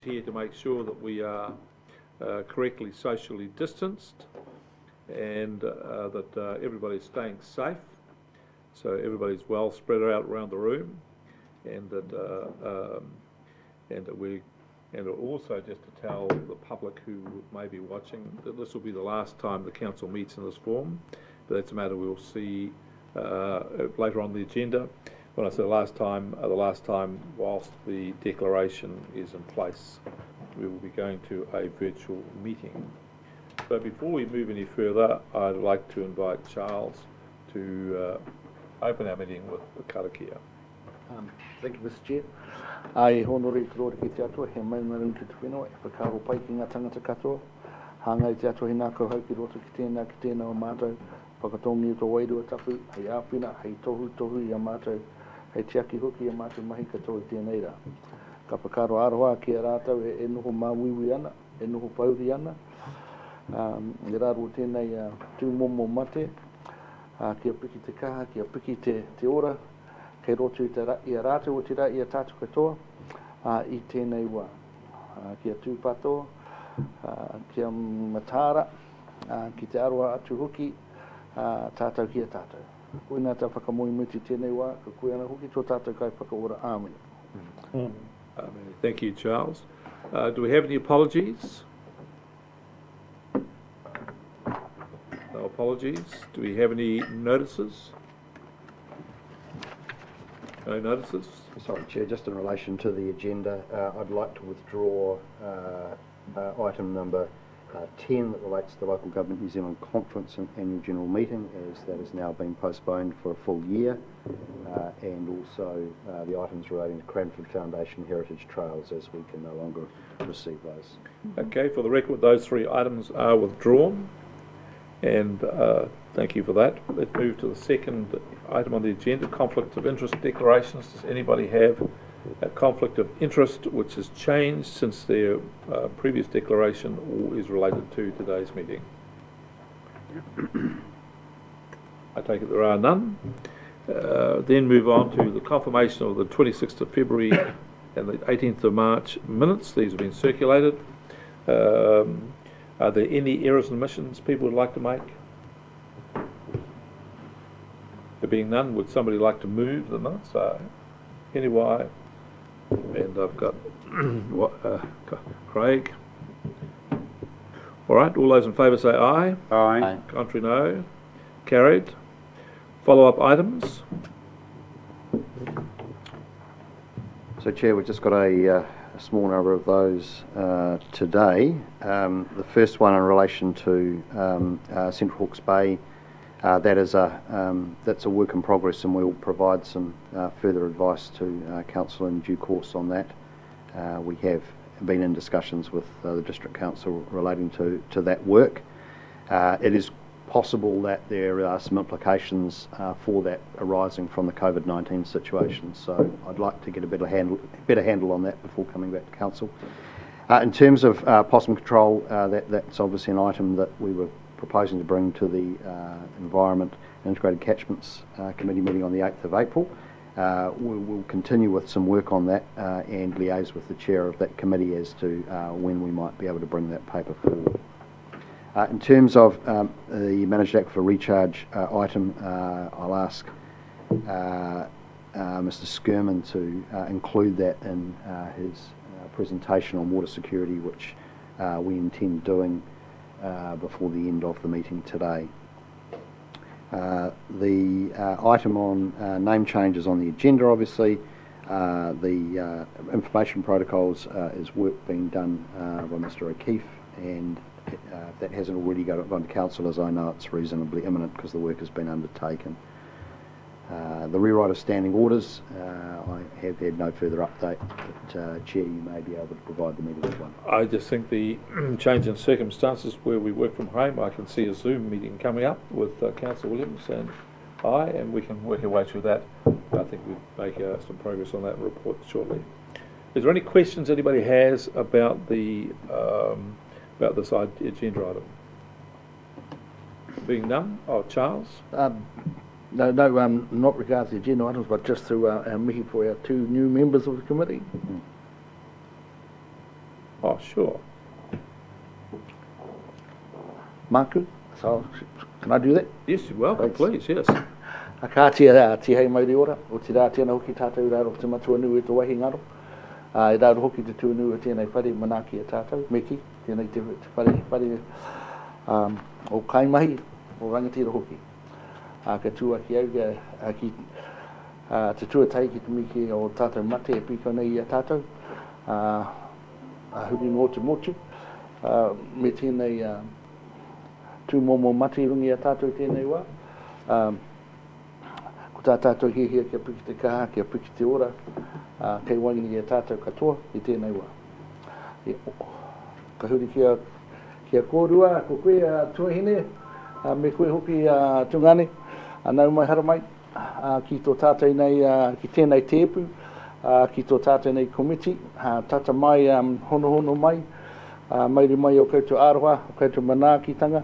here to make sure that we are correctly socially distanced and that everybody's staying safe, so everybody's well spread out around the room, and also just to tell the public who may be watching that this will be the last time the council meets in this form, but that's a matter we'll see later on the agenda. When I say the last time whilst the declaration is in place, we will be going to a virtual meeting. So before we move any further, I'd like to invite Charles to open our meeting with the karakia. Thank you, Mr. Chair. Ai honore te rore ki te atua, he maungaru ki te whenua, e whakaro pai ki ngā tangata katoa. Hāngai te atua he nā kau hau ki roto ki tēnā o mātou, whakatongi o tō wairua tapu, hei āwhina, hei tohu i a mātou, hei te aki hoki i a mātou mahi katoa i tēnei rā. Ka whakaro aroha ki a rātau e noho māwiwi ana, e noho pauri ana. E rāro tēnei tūmomo mate, kia piki te kaha, kia piki te ora, kei roto i a rātou o te rā i a tātou katoa, i tēnei wā. Kia tūpato, kia matara, ki te aroha atu hoki, tātou ki a tātou. Koe nā tā whakamoimuti tēnei wā, ka koe ana hoki tō tātou kai whakaora āmeni. Thank you, Charles. Do we have any apologies? No apologies. Do we have any notices? No notices? Sorry, Chair, just in relation to the agenda, I'd like to withdraw item number 10 that relates to the Local Government New Zealand Conference and Annual General Meeting, as that has now been postponed for a full year, and also the items relating to Cranford Foundation Heritage Trails, as we can no longer receive those. Okay, for the record, those three items are withdrawn, and thank you for that. Let's move to the second item on the agenda, conflict of interest declarations. Does anybody have a conflict of interest which has changed since their previous declaration or is related to today's meeting? I take it there are none. Then move on to the confirmation of the 26th of February and the 18th of March minutes. These have been circulated. Are there any errors and omissions people would like to make? There being none, would somebody like to move the minutes? Anyway, and I've got Craig. All right, all those in favour say aye. Aye. Contrary, no. Carried. Follow-up items. So, Chair, we've just got a small number of those today. The first one in relation to Central Hawke's Bay, that's a work in progress, and we'll provide some further advice to Council in due course on that. We have been in discussions with the District Council relating to that work. It is possible that there are some implications for that arising from the COVID-19 situation, so I'd like to get a better handle on that before coming back to Council. In terms of possum control, that's obviously an item that we were proposing to bring to the Environment and Integrated Catchments Committee meeting on the 8th of April. We'll continue with some work on that and liaise with the chair of that committee as to when we might be able to bring that paper forward. In terms of the Managed Aquifer Recharge item, I'll ask Mr. Skirman to include that in his presentation on water security, which we intend doing before the end of the meeting today. The item on name changes on the agenda, obviously, the information protocols is work being done by Mr. O'Keefe, and if that hasn't already gone to Council, as I know, it's reasonably imminent because the work has been undertaken. The rewrite of standing orders, I have had no further update, but Chair, you may be able to provide the meeting with one. I just think the change in circumstances where we work from home, I can see a Zoom meeting coming up with Councillor Williams and and we can work our way through that. I think we'll make some progress on that and report shortly. Is there any questions anybody has about the about this agenda item? Being none, Charles. No, not regards to the agenda items, but just to our mihi for our two new members of the committee. Oh, sure. Māku, so can I do that? Yes, you're welcome, Thanks. please, yes. A kātia ti hei mauri ora, o te rā tēnā hoki tātou rāro te matua nui e te wahi ngaro. E rāro hoki te tūnu o tēnei whare manaki e tātou, meki, tēnei te whare o kaimahi, o rangatira hoki. Ka tua ki au, ki te tuatai ki te miki o tātou mate e piko nei a tātou. Huri motu, me tēnei tūmomo mate rungi a tātou tēnei wā. Ko tā tātou hihia kia piki te kaha, kia piki te ora, kei wangini e tātou katoa i tēnei wā. Ka huri kia kōrua, ko koe tuahine, me koe hoki tungane, nau mai hara mai, ki tō tātou nei, ki tēnei tēpu, ki tō tātou nei komiti, tata mai hono mai, mairi mai o koutou aroha, o koutou manaakitanga,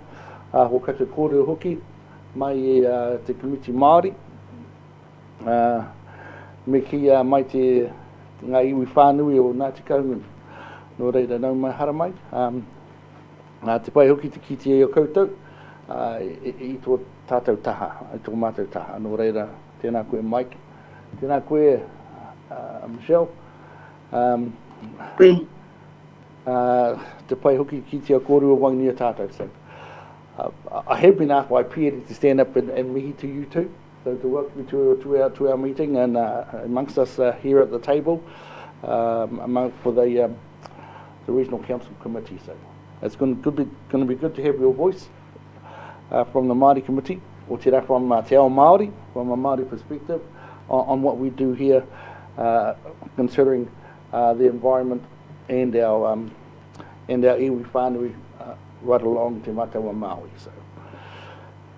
o koutou kōrua hoki, mai e te komiti Māori, me ki mai te ngā iwi whānui o Ngāti Kaungunu. Nō reira nau mai hara mai, te pai hoki te kiti e o koutou, i tō tātou taha, i tō mātou taha. Nō reira, tēnā koe Mike, tēnā koe Michelle. Te pai hoki ki te kōrua wangni a tātou. So, I have been asked by Pierre to stand up and mihi to you too. So to welcome you to our meeting and amongst us here at the table for the Regional Council Committee. So it's going to be good to have your voice from the Māori Committee, or te rā from Te Ao Māori, from a Māori perspective, on what we do here, considering the environment and our iwi whānui right along Te Matawa Māui. So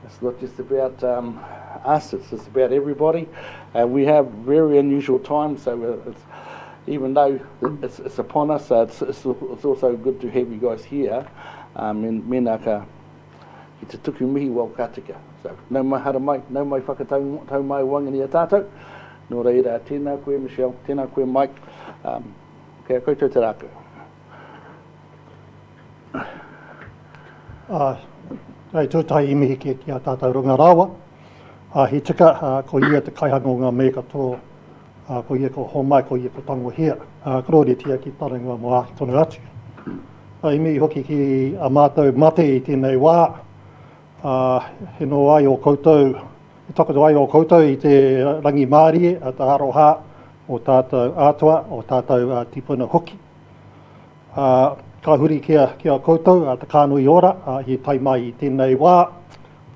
it's not just about us, it's just about everybody. We have very unusual times, so it's, even though it's upon us, it's also good to have you guys here. Mena ka ki te tuku mihi wau kātika. So nau mai hara mai, nau mai whakatau mai wangani a tātou. Nō reira, tēnā koe Michelle, tēnā koe Mike. Kia koutou te rākau. Hei tūtai i mihi ki a tātou runga rāwa. He tika ko ia te kaihanga o ngā me katoa, ko ia ko homai, ko ia ko tango hea. Korore tia ki taringa mo āki tonu atu. I mihi hoki ki a mātou mate i tēnei wā. He no ai o koutou, he takato ai o koutou i te rangi Māori, a te aroha, o tātou atua, o tātou tipuna hoki. Ka huri kia koutou, te kānui ora, he tai mai i tēnei wā.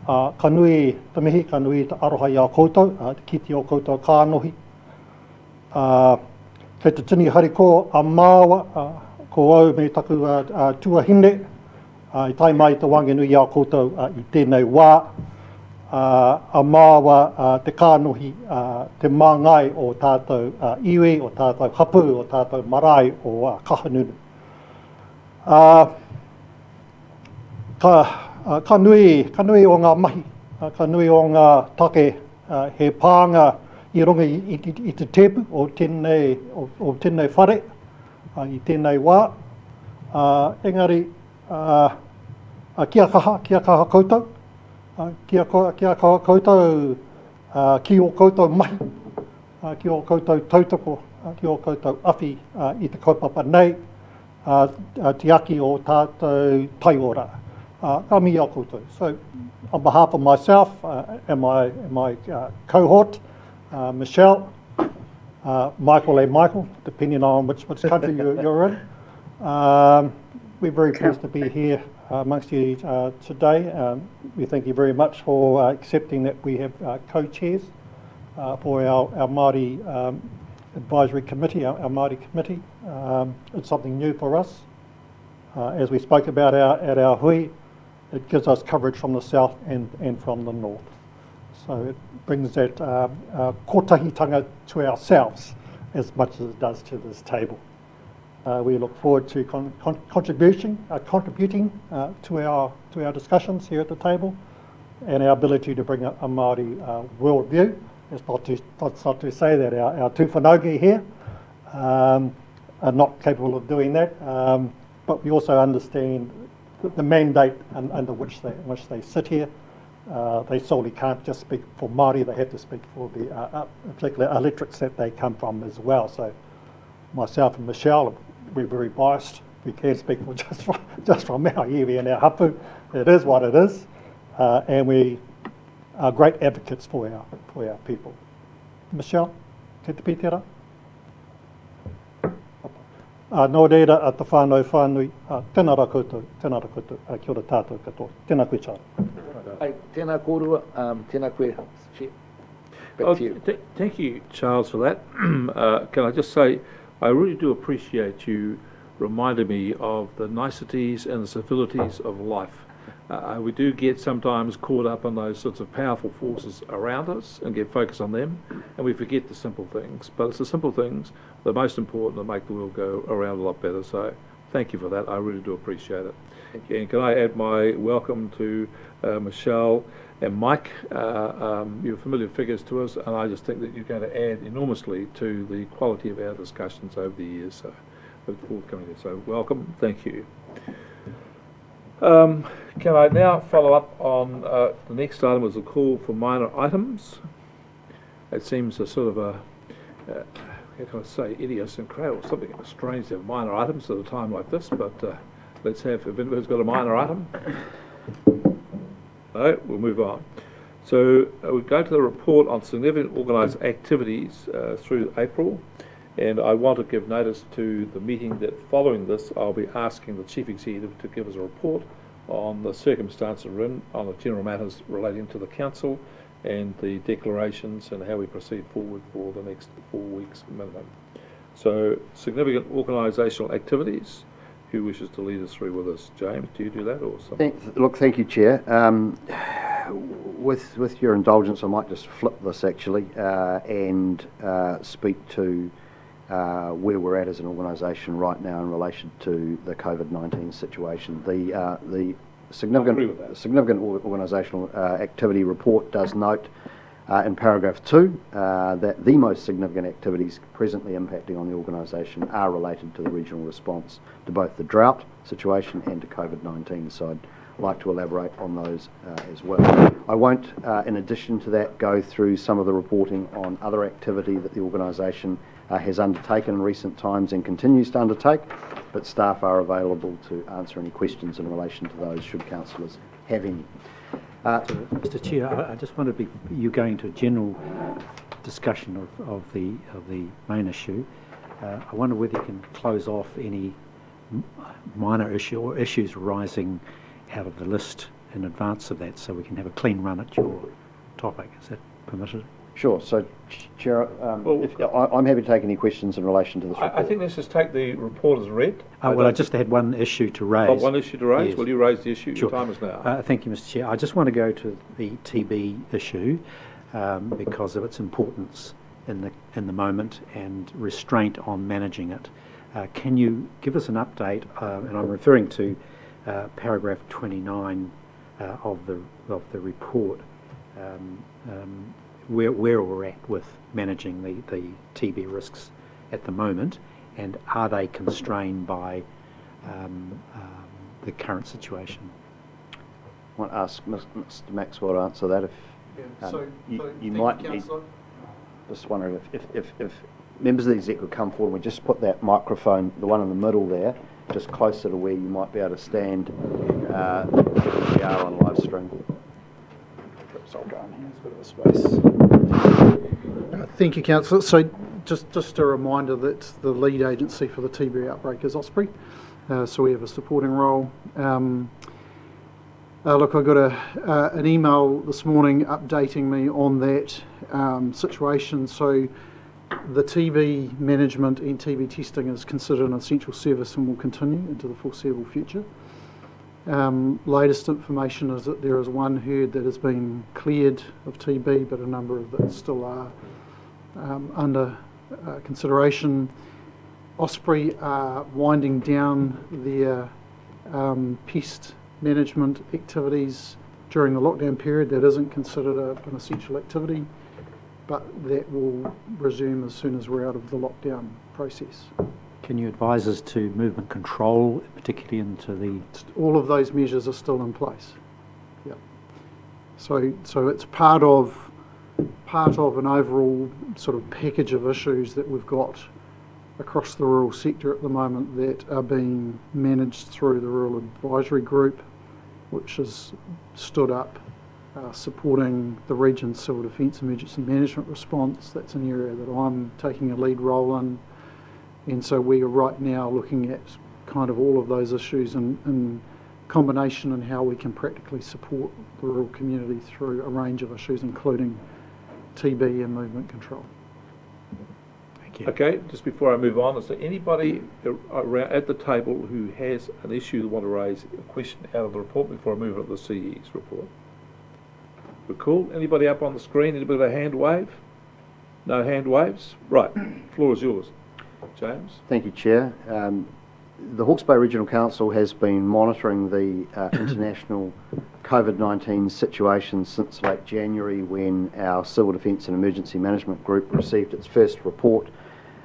Ka nui te mihi, ka nui te aroha i a koutou, te kiti o koutou kānohi. Kei te tini hariko a māua, ko au me taku tuahine, i tai mai te wangenui i a koutou i tēnei wā. A māua te kānohi, te māngai o tātou iwi, o tātou hapu, o tātou marae o kahanunu. Ka nui o ngā mahi, ka nui o ngā take he pānga i runga i te tepu o tēnei whare, i tēnei wā. Engari, kia kaha koutou, kia kaha koutou ki o koutou mahi, ki o koutou tautoko, ki o koutou awhi i te kaupapa nei, te aki o tātou taiora. Ka mihi a koutou. So, on behalf of myself and my cohort, Michelle, Michael, depending on which country you're in, we're very pleased to be here amongst you today. We thank you very much for accepting that we have co-chairs for our Māori Advisory Committee, our Māori Committee. It's something new for us. As we spoke about at our hui, it gives us coverage from the south and from the north. So it brings that kotahitanga to ourselves as much as it does to this table. We look forward to contributing to our discussions here at the table, and our ability to bring a Māori worldview. It's not to say that our tūwhanaungi here are not capable of doing that, but we also understand the mandate under which they sit here. They solely can't just speak for Māori, they have to speak for the particular electorates that they come from as well. So myself and Michelle, we're very biased. We can speak for just from our iwi and our hapu. It is what it is, and we are great advocates for our people. Michelle, te te pītera? Nō reira a te whānau whānui, tēnā rā koutou, kia ora tātou katoa. Tēnā koe Charles. Ai, tēnā kōrua, tēnā koe, Chair. Back to you. Thank you, Charles, for that. Can I just say, I really do appreciate you reminding me of the niceties and the civilities of life. We do get sometimes caught up in those sorts of powerful forces around us and get focused on them, and we forget the simple things. But it's the simple things that are most important that make the world go around a lot better. So thank you for that. I really do appreciate it. And can I add my welcome to Michelle and Mike? You're familiar figures to us, and I just think that you're going to add enormously to the quality of our discussions over the years. So look forward to coming here. So welcome. Thank you. Can I now follow up on the next item was a call for minor items. It seems a sort of a, how can I say, idiosyncratic or something strange to have minor items at a time like this, but let's have, if anybody's got a minor item. No, we'll move on. So we go to the report on significant organised activities through April, and I want to give notice to the meeting that following this I'll be asking the Chief Executive to give us a report on the circumstances on the general matters relating to the Council and the declarations and how we proceed forward for the next 4 weeks minimum. So significant organisational activities. Who wishes to lead us through with us? James, do you do that or something? Thank you, Chair. With your indulgence, I might just flip this actually and speak to where we're at as an organisation right now in relation to the COVID-19 situation. The significant organisational activity report does note in paragraph 2 that the most significant activities presently impacting on the organisation are related to the regional response to both the drought situation and to COVID-19. So I'd like to elaborate on those as well. I won't, in addition to that, go through some of the reporting on other activity that the organisation has undertaken in recent times and continues to undertake, but staff are available to answer any questions in relation to those should councillors have any. Mr. Chair, I just wondered, you going to a general discussion of the main issue, I wonder whether you can close off any minor issue or issues arising out of the list in advance of that, so we can have a clean run at your topic. Is that permitted? Sure. So, Chair, I'm happy to take any questions in relation to this report. I think let's just take the report as read. Well, I just had one issue to raise. Oh, one issue to raise? Yes. Will you raise the issue? Sure. Your time is now. Thank you, Mr. Chair. I just want to go to the TB issue because of its importance in the moment and restraint on managing it. Can you give us an update? And I'm referring to paragraph 29 of the report. Where we're at with managing the TB risks at the moment, and are they constrained by the current situation? I want to ask Mr. Maxwell to answer that. If you might need, just wondering if members of the exec would come forward and we just put that microphone, the one in the middle there, just closer to where you might be able to stand. We are on live stream. I'll go in here, there's a bit of a space. Thank you, Councillor. So just a reminder that the lead agency for the TB outbreak is Osprey, so we have a supporting role. Look, I got an email this morning updating me on that situation. So the TB management and TB testing is considered an essential service and will continue into the foreseeable future. Latest information is that there is one herd that has been cleared of TB, but a number of that still are under consideration. Osprey are winding down their pest management activities during the lockdown period. That isn't considered an essential activity, but that will resume as soon as we're out of the lockdown process. Can you advise us to movement control, particularly into the... All of those measures are still in place. Yep. So it's part of an overall sort of package of issues that we've got across the rural sector at the moment that are being managed through the Rural Advisory Group, which has stood up supporting the region's civil defence emergency management response. That's an area that I'm taking a lead role in. And so we are right now looking at kind of all of those issues in combination and how we can practically support the rural community through a range of issues, including TB and movement control. Thank you. Okay, just before I move on, is there anybody around at the table who has an issue they want to raise a question out of the report before I move on to the CE's report? We're cool. Anybody up on the screen? Anybody with a hand wave? No hand waves? Right, floor is yours. James? Thank you, Chair. The Hawke's Bay Regional Council has been monitoring the international COVID-19 situation since late January, when our Civil Defence and Emergency Management Group received its first report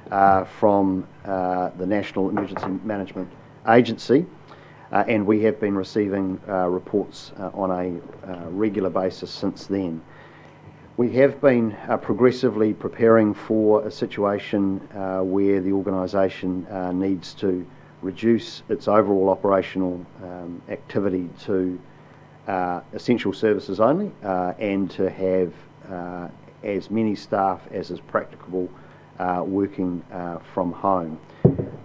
from the National Emergency Management Agency, and we have been receiving reports on a regular basis since then. We have been progressively preparing for a situation where the organisation needs to reduce its overall operational activity to essential services only, and to have as many staff as is practicable working from home.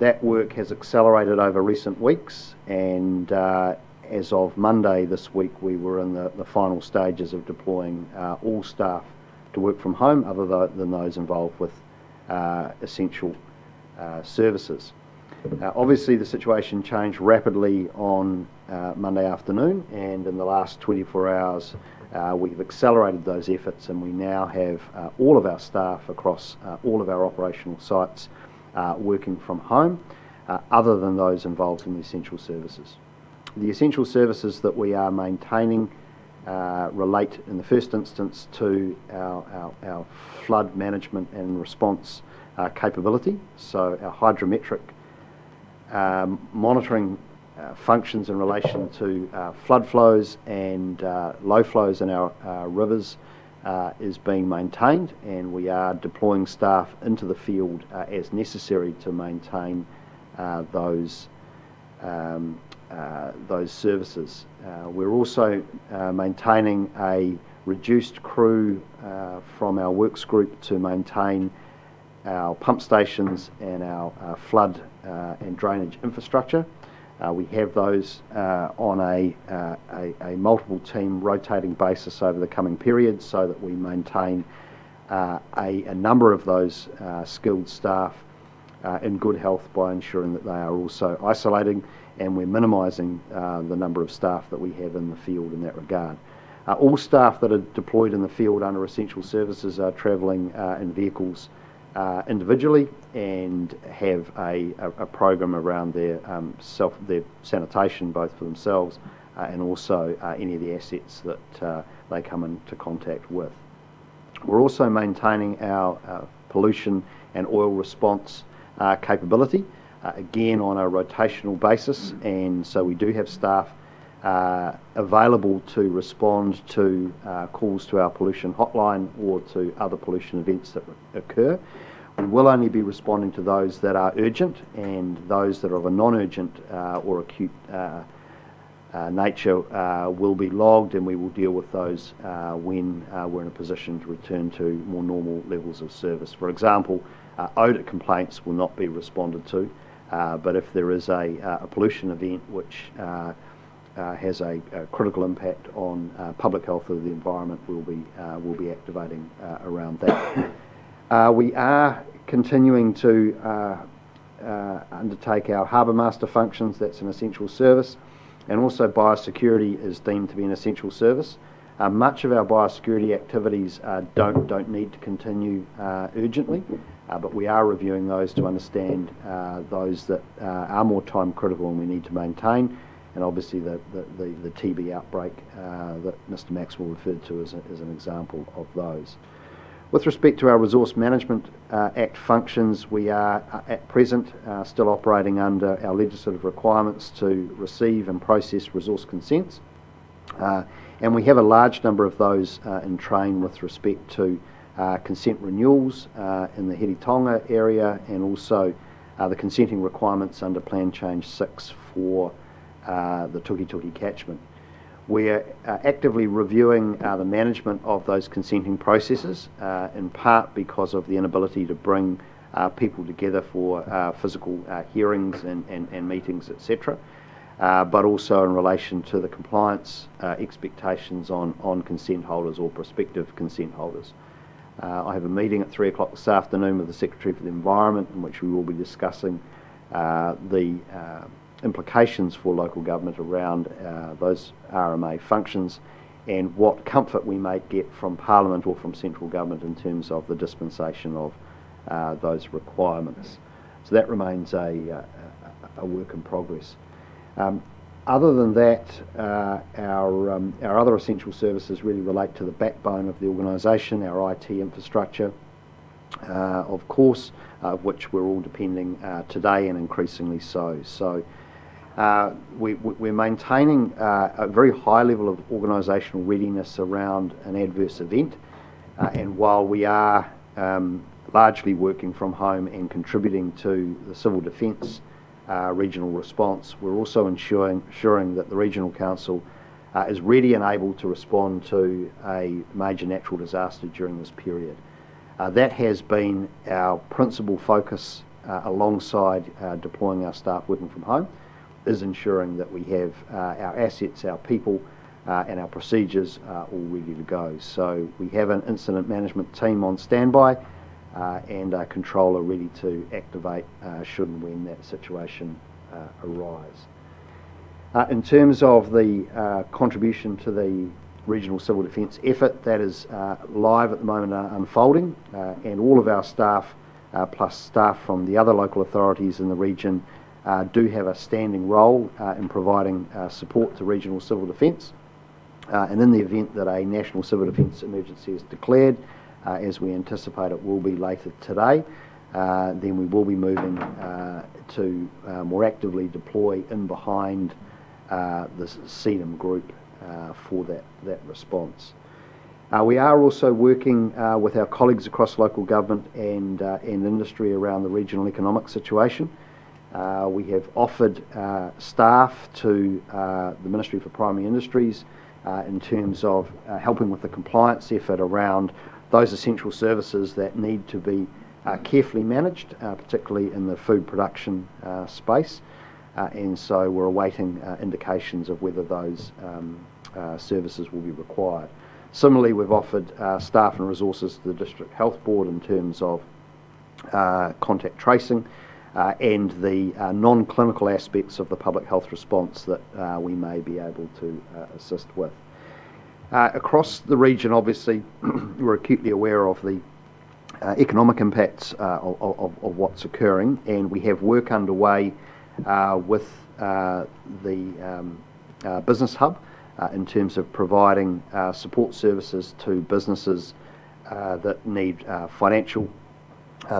That work has accelerated over recent weeks, and as of Monday this week, we were in the final stages of deploying all staff to work from home, other than those involved with essential services. Obviously, the situation changed rapidly on Monday afternoon, and in the last 24 hours, we've accelerated those efforts, and we now have all of our staff across all of our operational sites working from home, other than those involved in the essential services. The essential services that we are maintaining relate in the first instance to our flood management and response capability, so our hydrometric monitoring functions in relation to flood flows and low flows in our rivers is being maintained, and we are deploying staff into the field as necessary to maintain those services. We're also maintaining a reduced crew from our works group to maintain our pump stations and our flood and drainage infrastructure. We have those on a multiple team rotating basis over the coming period, so that we maintain a number of those skilled staff in good health by ensuring that they are also isolating, and we're minimising the number of staff that we have in the field in that regard. All staff that are deployed in the field under essential services are travelling in vehicles individually, and have a program around their sanitation, both for themselves and also any of the assets that they come into contact with. We're also maintaining our pollution and oil response capability, again on a rotational basis, and so we do have staff available to respond to calls to our pollution hotline or to other pollution events that occur. We will only be responding to those that are urgent, and those that are of a non-urgent or acute nature will be logged, and we will deal with those when we're in a position to return to more normal levels of service. For example, odour complaints will not be responded to, but if there is a pollution event which has a critical impact on public health of the environment, we'll be activating around that. We are continuing to undertake our harbour master functions. That's an essential service, and also biosecurity is deemed to be an essential service. Much of our biosecurity activities don't need to continue urgently, but we are reviewing those to understand those that are more time critical and we need to maintain. And obviously the TB outbreak that Mr Maxwell referred to as an example of those. With respect to our Resource Management Act functions, we are at present still operating under our legislative requirements to receive and process resource consents. And we have a large number of those in train with respect to consent renewals in the Heritonga area, and also the consenting requirements under Plan Change 6 for the Tukituki catchment. We're actively reviewing the management of those consenting processes, in part because of the inability to bring people together for physical hearings and meetings, etc., but also in relation to the compliance expectations on consent holders or prospective consent holders. I have a meeting at 3 o'clock this afternoon with the Secretary for the Environment, in which we will be discussing the implications for local government around those RMA functions and what comfort we may get from Parliament or from central government in terms of the dispensation of those requirements. So that remains a work in progress. Other than that, our other essential services really relate to the backbone of the organisation, our IT infrastructure, of course, of which we're all depending today, and increasingly so. So we're maintaining a very high level of organisational readiness around an adverse event, and while we are largely working from home and contributing to the civil defence regional response, we're also ensuring that the Regional Council is ready and able to respond to a major natural disaster during this period. That has been our principal focus alongside deploying our staff working from home, is ensuring that we have our assets, our people and our procedures all ready to go. So we have an incident management team on standby and a controller ready to activate should and when that situation arise. In terms of the contribution to the regional civil defence effort, that is live at the moment, unfolding, and all of our staff plus staff from the other local authorities in the region do have a standing role in providing support to regional civil defence, and in the event that a national civil defence emergency is declared, as we anticipate it will be later today, then we will be moving to more actively deploy in behind the CEDM group for that response. We are also working with our colleagues across local government and industry around the regional economic situation. We have offered staff to the Ministry for Primary Industries in terms of helping with the compliance effort around those essential services that need to be carefully managed, particularly in the food production space, and so we're awaiting indications of whether those services will be required. Similarly, we've offered staff and resources to the District Health Board in terms of contact tracing and the non-clinical aspects of the public health response that we may be able to assist with. Across the region, obviously, we're acutely aware of the economic impacts of what's occurring, and we have work underway with the Business Hub in terms of providing support services to businesses that need financial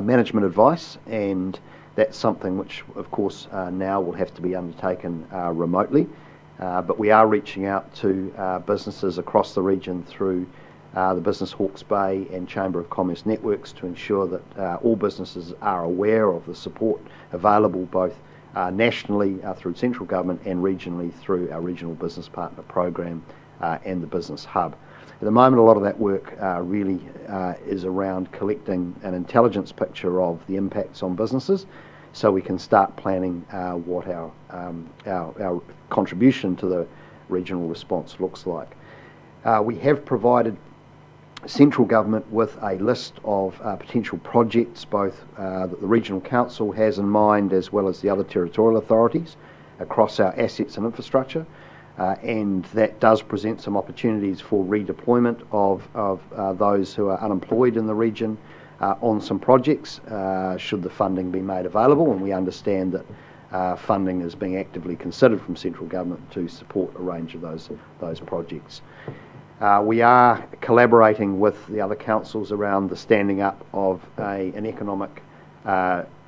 management advice, and that's something which, of course, now will have to be undertaken remotely. But we are reaching out to businesses across the region through the Business Hawke's Bay and Chamber of Commerce networks to ensure that all businesses are aware of the support available both nationally through central government and regionally through our Regional Business Partner Program and the Business Hub. At the moment, a lot of that work really is around collecting an intelligence picture of the impacts on businesses, so we can start planning what our contribution to the regional response looks like. We have provided central government with a list of potential projects, both that the Regional Council has in mind as well as the other territorial authorities across our assets and infrastructure, and that does present some opportunities for redeployment of those who are unemployed in the region on some projects should the funding be made available, and we understand that funding is being actively considered from central government to support a range of those projects. We are collaborating with the other councils around the standing up of an economic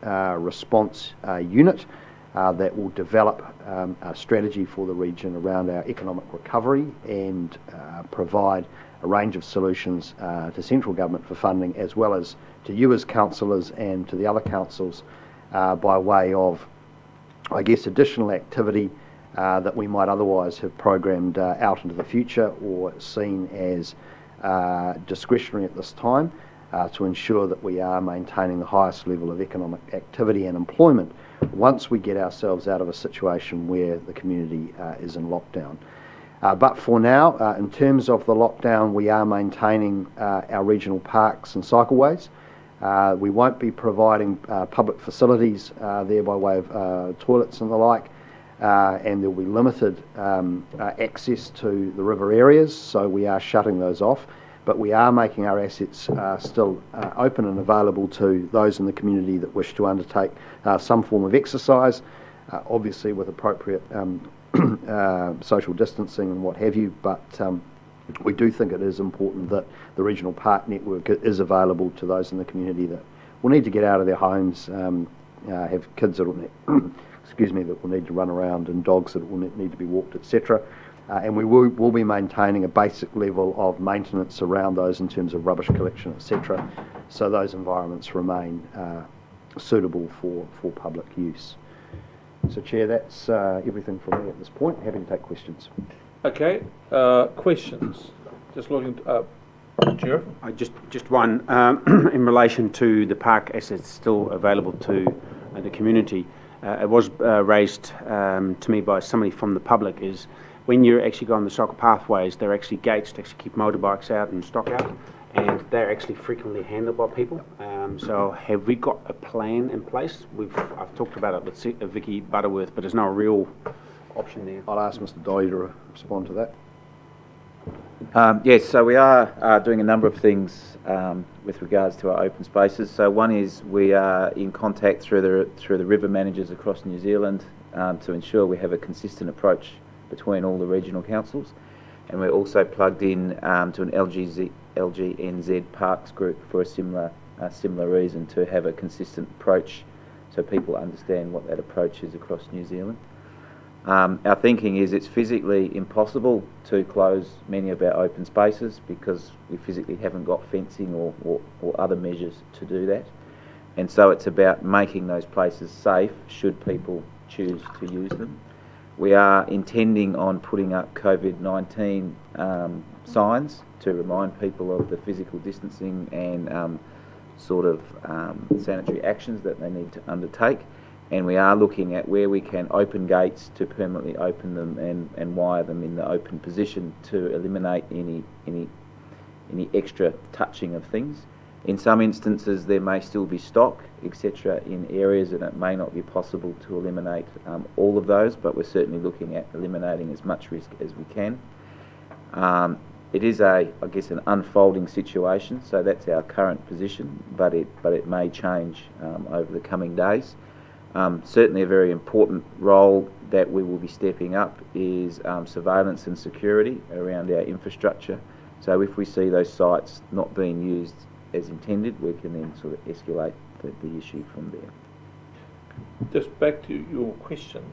response unit that will develop a strategy for the region around our economic recovery and provide a range of solutions to central government for funding, as well as to you as councillors and to the other councils by way of, I guess, additional activity that we might otherwise have programmed out into the future or seen as discretionary at this time, to ensure that we are maintaining the highest level of economic activity and employment once we get ourselves out of a situation where the community is in lockdown. But for now, in terms of the lockdown, we are maintaining our regional parks and cycleways. We won't be providing public facilities there by way of toilets and the like, and there will be limited access to the river areas, so we are shutting those off. But we are making our assets still open and available to those in the community that wish to undertake some form of exercise, obviously with appropriate social distancing and what have you, but we do think it is important that the regional park network is available to those in the community that will need to get out of their homes, have kids that will need, excuse me, that will need to run around, and dogs that will need to be walked, etc. And we will be maintaining a basic level of maintenance around those in terms of rubbish collection, etc. So those environments remain suitable for public use. So, Chair, that's everything from me at this point. Happy to take questions. Okay, questions? Just looking, Chair. Just one in relation to the park assets still available to the community. It was raised to me by somebody from the public, is when you actually go on the soccer pathways, there are actually gates to actually keep motorbikes out and stock out, and they're actually frequently handled by people. So have we got a plan in place? I've talked about it with Vicky Butterworth, but there's no real option there. I'll ask Mr. Dolly to respond to that. Yes, so we are doing a number of things with regards to our open spaces. So one is we are in contact through the river managers across New Zealand to ensure we have a consistent approach between all the regional councils, and we're also plugged in to an LGNZ Parks group for a similar reason, to have a consistent approach so people understand what that approach is across New Zealand. Our thinking is it's physically impossible to close many of our open spaces because we physically haven't got fencing or other measures to do that. And so it's about making those places safe should people choose to use them. We are intending on putting up COVID-19 signs to remind people of the physical distancing and sanitary actions that they need to undertake. And we are looking at where we can open gates to permanently open them and wire them in the open position to eliminate any extra touching of things. In some instances there may still be stock, etc. in areas, and it may not be possible to eliminate all of those, but we're certainly looking at eliminating as much risk as we can. It is I guess an unfolding situation, so that's our current position, but it may change over the coming days. Certainly a very important role that we will be stepping up is surveillance and security around our infrastructure. So if we see those sites not being used as intended, we can then sort of escalate the issue from there. Just back to your question,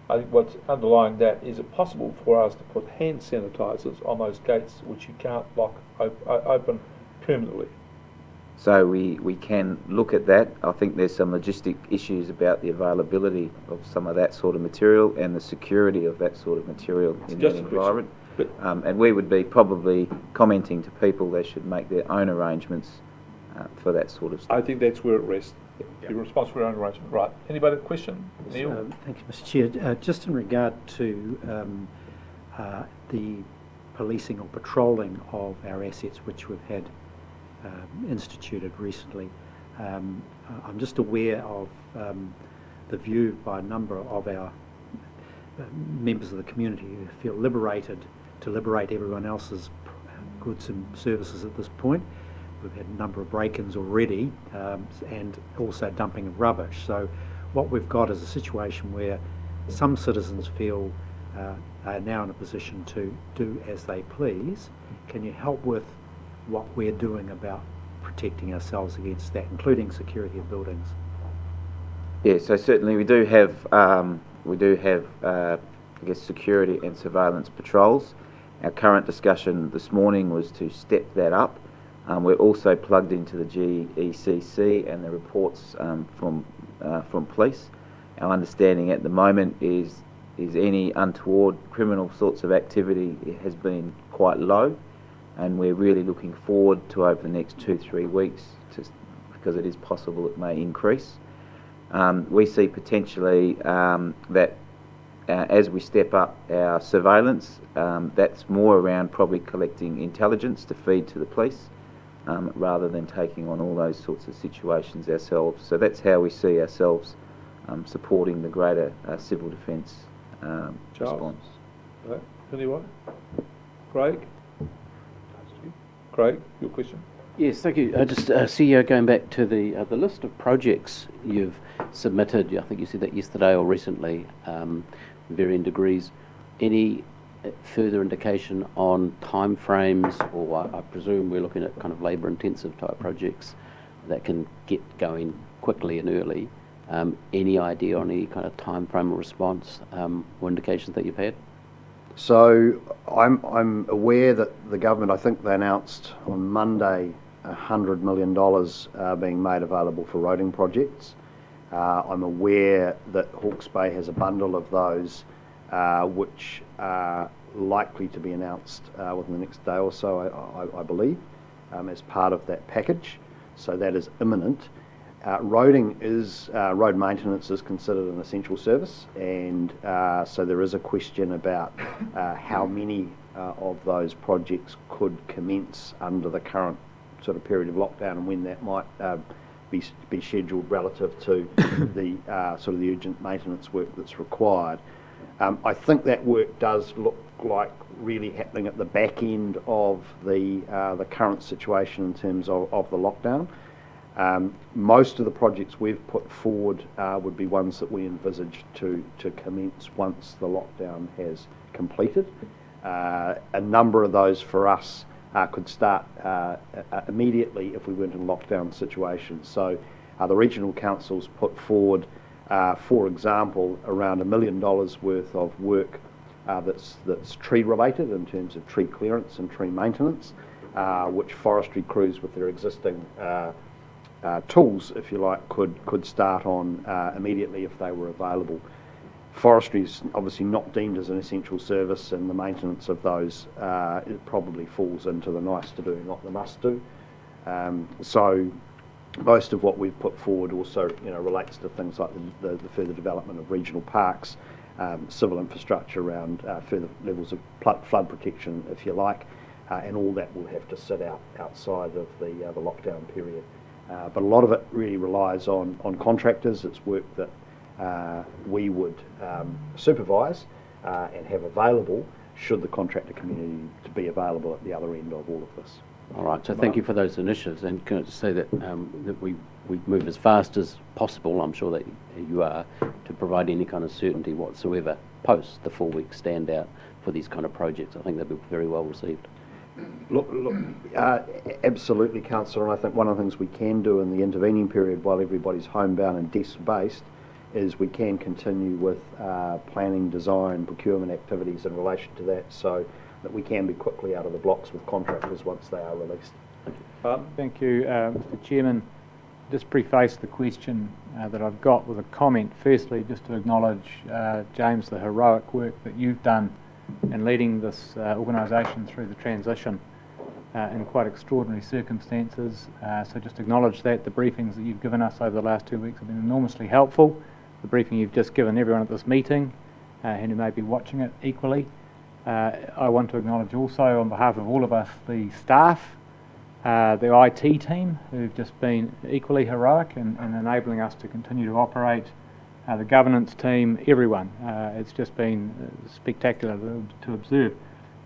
I think what's underlying that, is it possible for us to put hand sanitisers on those gates which you can't lock open permanently? So we can look at that. I think there's some logistic issues about the availability of some of that sort of material and the security of that sort of material in that environment. And we would be probably commenting to people they should make their own arrangements for that sort of stuff. I think that's where it rests. You're responsible for your own arrangement. Right. Anybody have a question? Neil? Thank you, Mr. Chair. Just in regard to the policing or patrolling of our assets, which we've had instituted recently, I'm just aware of the view by a number of our members of the community who feel liberated to liberate everyone else's goods and services at this point. We've had a number of break-ins already, and also dumping of rubbish. So what we've got is a situation where some citizens feel are now in a position to do as they please. Can you help with what we're doing about protecting ourselves against that, including security of buildings? Yeah, so certainly we do have I guess security and surveillance patrols. Our current discussion this morning was to step that up. We're also plugged into the GECC and the reports from police. Our understanding at the moment is any untoward criminal sorts of activity has been quite low, and we're really looking forward to over the next 2-3 weeks, because it is possible it may increase. We see potentially that as we step up our surveillance, that's more around probably collecting intelligence to feed to the police, rather than taking on all those sorts of situations ourselves. So that's how we see ourselves supporting the greater civil defence response. Right. Anyone? Craig? Craig, your question? Yes, thank you. Just CEO, going back to the list of projects you've submitted, I think you said that yesterday or recently, varying degrees. Any further indication on timeframes, or I presume we're looking at kind of labour-intensive type projects that can get going quickly and early? Any idea on any kind of timeframe or response or indications that you've had? So I'm aware that the government, I think they announced on Monday, $100 million being made available for roading projects. I'm aware that Hawke's Bay has a bundle of those which are likely to be announced within the next day or so, I believe, as part of that package. So that is imminent. Road maintenance is considered an essential service, and so there is a question about how many of those projects could commence under the current sort of period of lockdown, and when that might be scheduled relative to the sort of the urgent maintenance work that's required. I think that work does look like really happening at the back end of the current situation in terms of the lockdown. Most of the projects we've put forward would be ones that we envisage to commence once the lockdown has completed. A number of those for us could start immediately if we weren't in a lockdown situation. So the regional councils put forward, for example, around $1 million worth of work that's tree related in terms of tree clearance and tree maintenance, which forestry crews with their existing tools, if you like, could start on immediately if they were available. Forestry is obviously not deemed as an essential service, and the maintenance of those it probably falls into the nice to do, not the must do. So most of what we've put forward also relates to things like the further development of regional parks, civil infrastructure around further levels of flood protection, if you like, and all that will have to sit outside of the lockdown period. But a lot of it really relies on contractors. It's work that we would supervise and have available should the contractor community to be available at the other end of all of this. All right, so thank you for those initiatives, and can I just say that that we move as fast as possible, I'm sure that you are, to provide any kind of certainty whatsoever post the 4-week standout for these kind of projects. I think they'll be very well received. Look, absolutely, Councillor, and I think one of the things we can do in the intervening period while everybody's homebound and desk-based is we can continue with planning, design, procurement activities in relation to that, so that we can be quickly out of the blocks with contractors once they are released. Thank you, Mr. Chairman. Just preface the question that I've got with a comment. Firstly, just to acknowledge, James, the heroic work that you've done in leading this organisation through the transition in quite extraordinary circumstances. So just acknowledge that. The briefings that you've given us over the last 2 weeks have been enormously helpful. The briefing you've just given everyone at this meeting and who may be watching it equally. I want to acknowledge also on behalf of all of us the staff, the IT team who've just been equally heroic in enabling us to continue to operate, the governance team, everyone. It's just been spectacular to observe.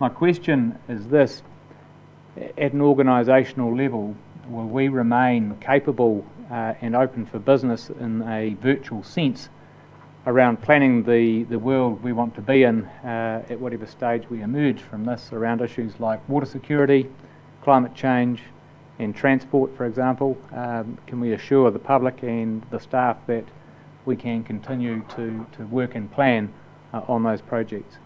My question is this: at an organisational level, will we remain capable and open for business in a virtual sense around planning the world we want to be in at whatever stage we emerge from this, around issues like water security, climate change and transport, for example. Can we assure the public and the staff that we can continue to work and plan on those projects?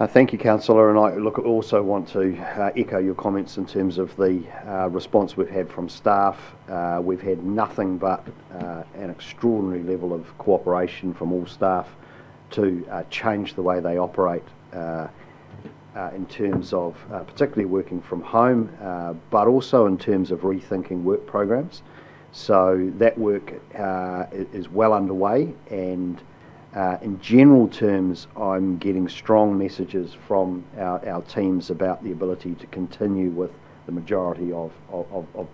Thank you, Councillor, and I also want to echo your comments in terms of the response we've had from staff. We've had nothing but an extraordinary level of cooperation from all staff to change the way they operate in terms of particularly working from home, but also in terms of rethinking work programs. So that work is well underway, and in general terms, I'm getting strong messages from our teams about the ability to continue with the majority of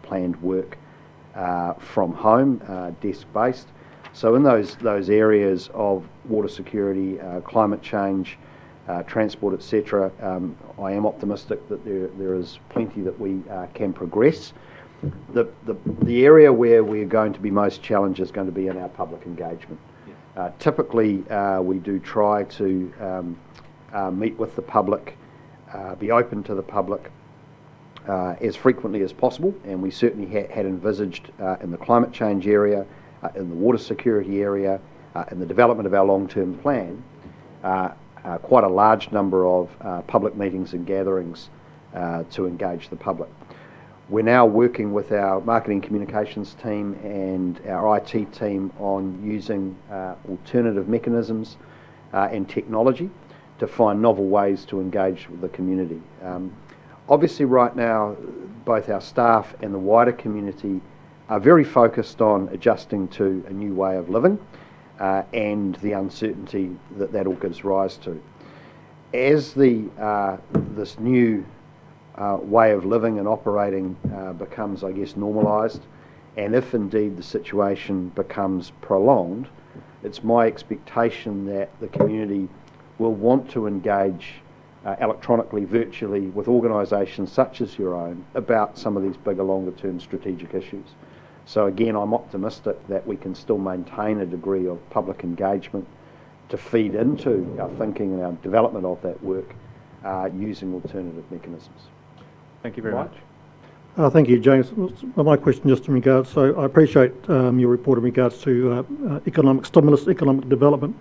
planned work from home, desk-based. So in those areas of water security, climate change, transport, etc., I am optimistic that there is plenty that we can progress. The area where we're going to be most challenged is going to be in our public engagement. Typically, we do try to meet with the public, be open to the public as frequently as possible, and we certainly had envisaged in the climate change area, in the water security area, in the development of our long-term plan, quite a large number of public meetings and gatherings to engage the public. We're now working with our marketing communications team and our IT team on using alternative mechanisms and technology to find novel ways to engage with the community. Obviously right now, both our staff and the wider community are very focused on adjusting to a new way of living and the uncertainty that all gives rise to. As this new way of living and operating becomes, I guess, normalised, and if indeed the situation becomes prolonged, it's my expectation that the community will want to engage electronically, virtually, with organisations such as your own about some of these bigger, longer-term strategic issues. So again, I'm optimistic that we can still maintain a degree of public engagement to feed into our thinking and our development of that work using alternative mechanisms. Thank you very much. Thank you, James. My question just in regards, so I appreciate your report in regards to economic stimulus, economic development.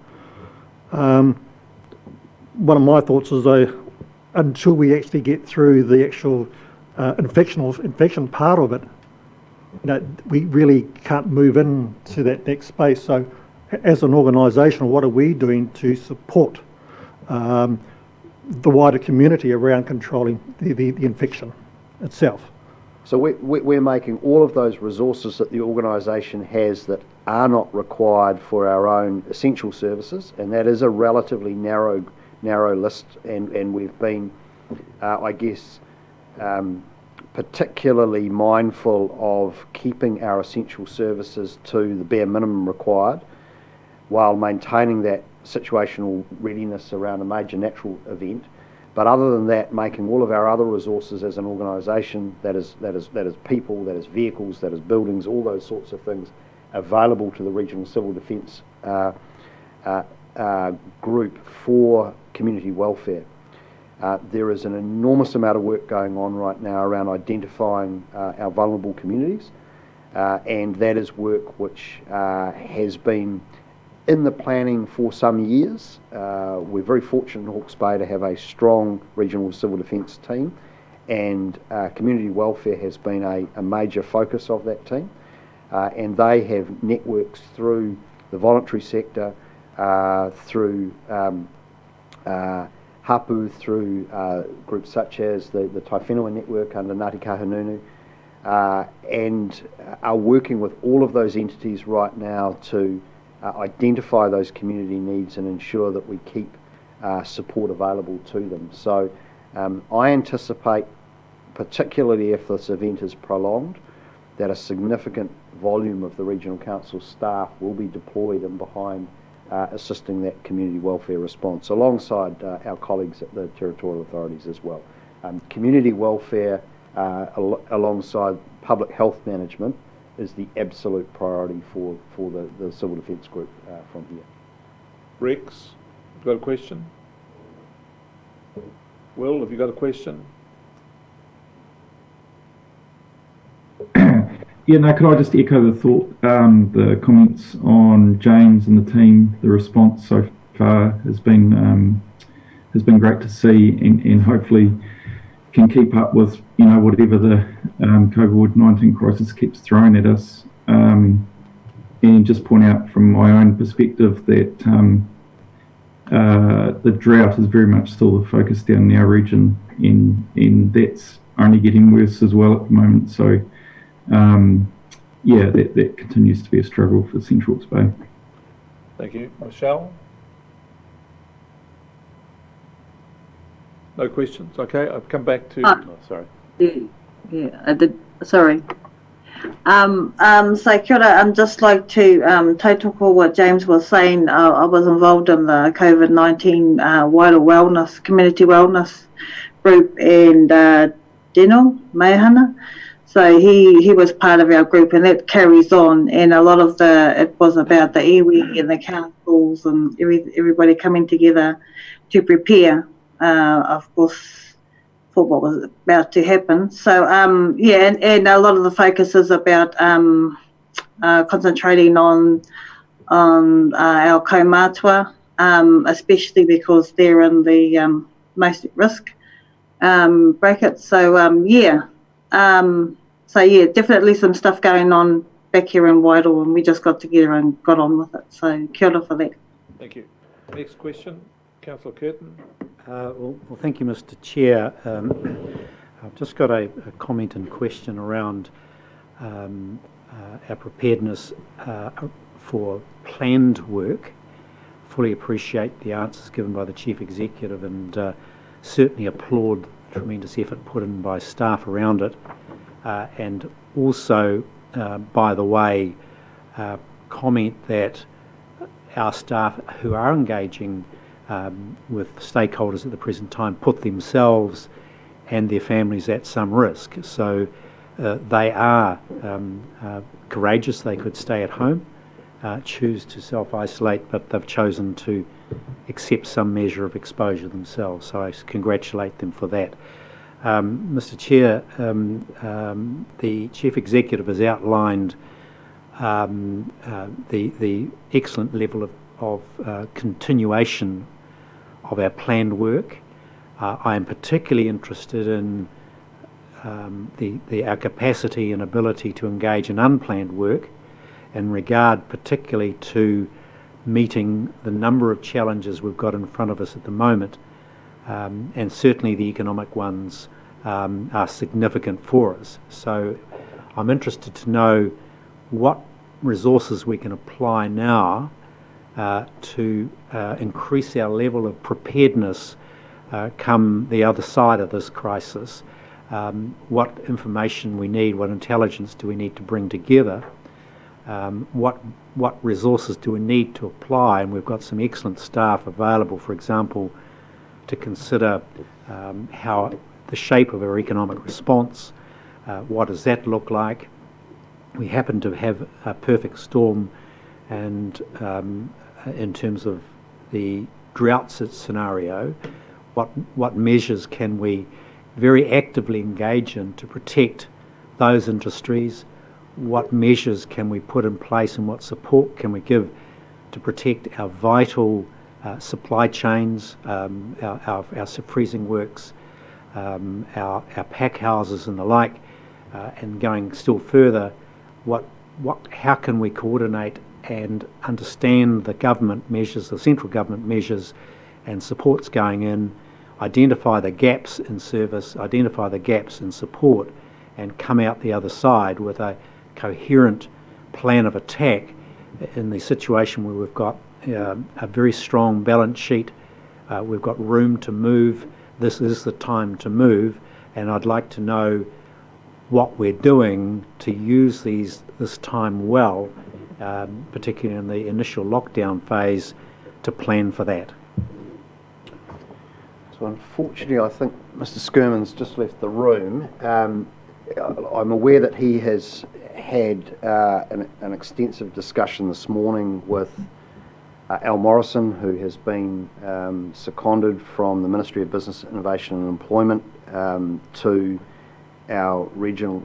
One of my thoughts is until we actually get through the actual infection part of it, we really can't move into that next space. So as an organisation, what are we doing to support the wider community around controlling the infection itself? So we're making all of those resources that the organisation has that are not required for our own essential services, and that is a relatively narrow list, and we've been, I guess, particularly mindful of keeping our essential services to the bare minimum required, while maintaining that situational readiness around a major natural event. But other than that, making all of our other resources as an organisation, that is people, that is vehicles, that is buildings, all those sorts of things, available to the Regional Civil Defence group for community welfare. There is an enormous amount of work going on right now around identifying our vulnerable communities, and that is work which has been in the planning for some years. We're very fortunate in Hawke's Bay to have a strong regional civil defence team, and community welfare has been a major focus of that team, and they have networks through the voluntary sector, through hapu, through groups such as the Taiwhenua network under Ngāti Kahungunu, and are working with all of those entities right now to identify those community needs and ensure that we keep support available to them. So I anticipate, particularly if this event is prolonged, that a significant volume of the Regional Council staff will be deployed and behind assisting that community welfare response, alongside our colleagues at the territorial authorities as well. Community welfare alongside public health management is the absolute priority for the civil defence group from here. Rex, got a question? Will, have you got a question? Yeah, no, could I just echo the thought, the comments on James and the team. The response so far has been great to see, and hopefully can keep up with, you know, whatever the COVID-19 crisis keeps throwing at us. And just point out from my own perspective that the drought is very much still the focus down in our region, and that's only getting worse as well at the moment. So yeah, that continues to be a struggle for Central Hawke's Bay. Thank you. Michelle? No questions? Okay, I've come back to... sorry. Yeah, I did. Sorry. So kia ora, I'd just like to tautoko what James was saying. I was involved in the COVID-19 wider wellness, community wellness group, and Dino Maihana. So he was part of our group, and that carries on. And a lot of it was about the iwi and the councils and everybody coming together to prepare, of course, for what was about to happen. So yeah, and a lot of the focus is about concentrating on our kaumātua, especially because they're in the most at risk bracket. So yeah. So yeah, definitely some stuff going on back here in Whitehall, and we just got together and got on with it. So kia ora for that. Thank you. Next question, Councillor Curtin. Well, thank you, Mr. Chair. I've just got a comment and question around our preparedness for planned work. Fully appreciate the answers given by the Chief Executive, and certainly applaud the tremendous effort put in by staff around it. And also, by the way, comment that our staff who are engaging with stakeholders at the present time put themselves and their families at some risk. So they are courageous. They could stay at home, choose to self-isolate, but they've chosen to accept some measure of exposure themselves. So I congratulate them for that. Mr. Chair, the Chief Executive has outlined the excellent level of continuation of our planned work. I am particularly interested in our capacity and ability to engage in unplanned work in regard particularly to meeting the number of challenges we've got in front of us at the moment. And certainly the economic ones are significant for us. So I'm interested to know what resources we can apply now to increase our level of preparedness come the other side of this crisis. What information we need, what intelligence do we need to bring together, what resources do we need to apply, and we've got some excellent staff available, for example, to consider how the shape of our economic response, what does that look like. We happen to have a perfect storm, and in terms of the drought scenario, what measures can we very actively engage in to protect those industries? What measures can we put in place, and what support can we give to protect our vital supply chains, our freezing works, our pack houses and the like, and going still further, how can we coordinate and understand the government measures, the central government measures and supports going in, identify the gaps in service, identify the gaps in support, and come out the other side with a coherent plan of attack in the situation where we've got a very strong balance sheet, we've got room to move. This is the time to move, and I'd like to know what we're doing to use this time well, particularly in the initial lockdown phase, to plan for that. So unfortunately, I think Mr. Skirman's just left the room. I'm aware that he has had an extensive discussion this morning with Al Morrison, who has been seconded from the Ministry of Business, Innovation and Employment to our regional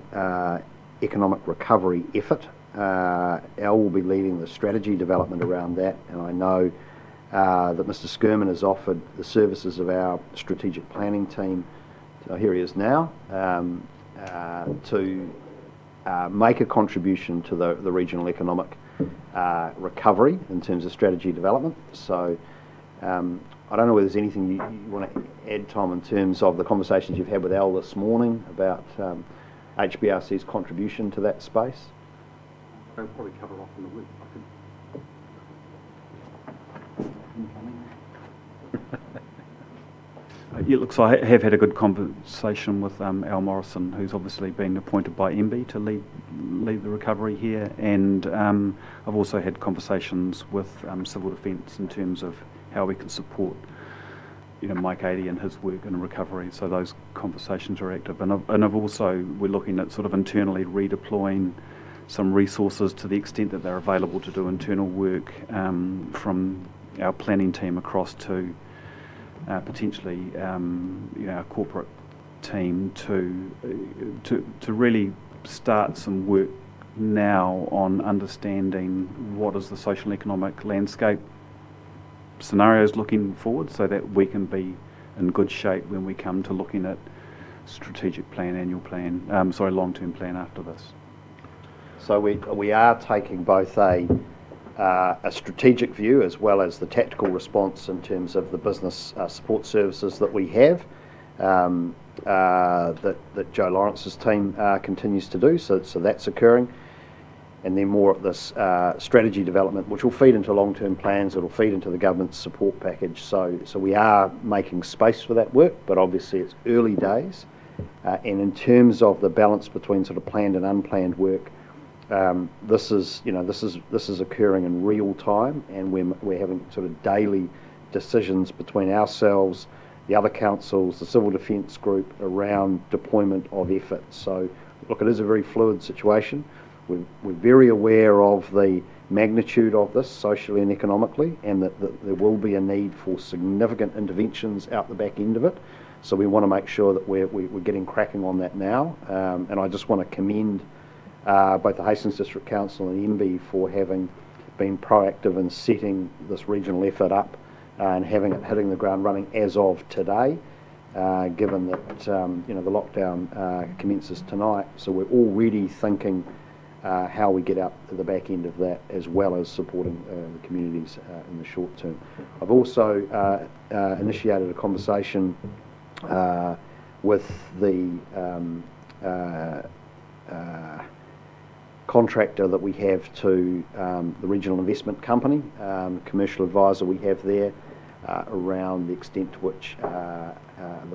economic recovery effort. Al will be leading the strategy development around that, and I know that Mr. Skirman has offered the services of our strategic planning team, so here he is now, to make a contribution to the regional economic recovery in terms of strategy development. So I don't know whether there's anything you want to add, Tom, in terms of the conversations you've had with Al this morning about HBRC's contribution to that space. I'll probably cover off in the week. Yeah, look, so I have had a good conversation with Al Morrison, who's obviously been appointed by MB to lead the recovery here, and I've also had conversations with Civil Defence in terms of how we can support, Mike 80 and his work in recovery. So those conversations are active, and I've also, we're looking at sort of internally redeploying some resources to the extent that they're available to do internal work from our planning team across to potentially our corporate team to really start some work now on understanding what is the social and economic landscape scenarios looking forward, so that we can be in good shape when we come to looking at strategic plan, annual plan, long-term plan after this. So we are taking both a strategic view as well as the tactical response in terms of the business support services that we have, that Joe Lawrence's team continues to do. So that's occurring. And then more of this strategy development, which will feed into long-term plans, it'll feed into the government's support package. So we are making space for that work, but obviously it's early days. And in terms of the balance between sort of planned and unplanned work, this is occurring in real time, and we're having sort of daily decisions between ourselves, the other councils, the Civil Defence group around deployment of effort. So look, it is a very fluid situation. We're very aware of the magnitude of this socially and economically, and that there will be a need for significant interventions out the back end of it. So we want to make sure that we're getting cracking on that now. And I just want to commend both the Hastings District Council and MB for having been proactive in setting this regional effort up and having it hitting the ground running as of today, given that the lockdown commences tonight. So we're already thinking how we get out to the back end of that, as well as supporting the communities in the short term. I've also initiated a conversation with the contractor that we have to the Regional Investment Company, commercial advisor we have there, around the extent to which the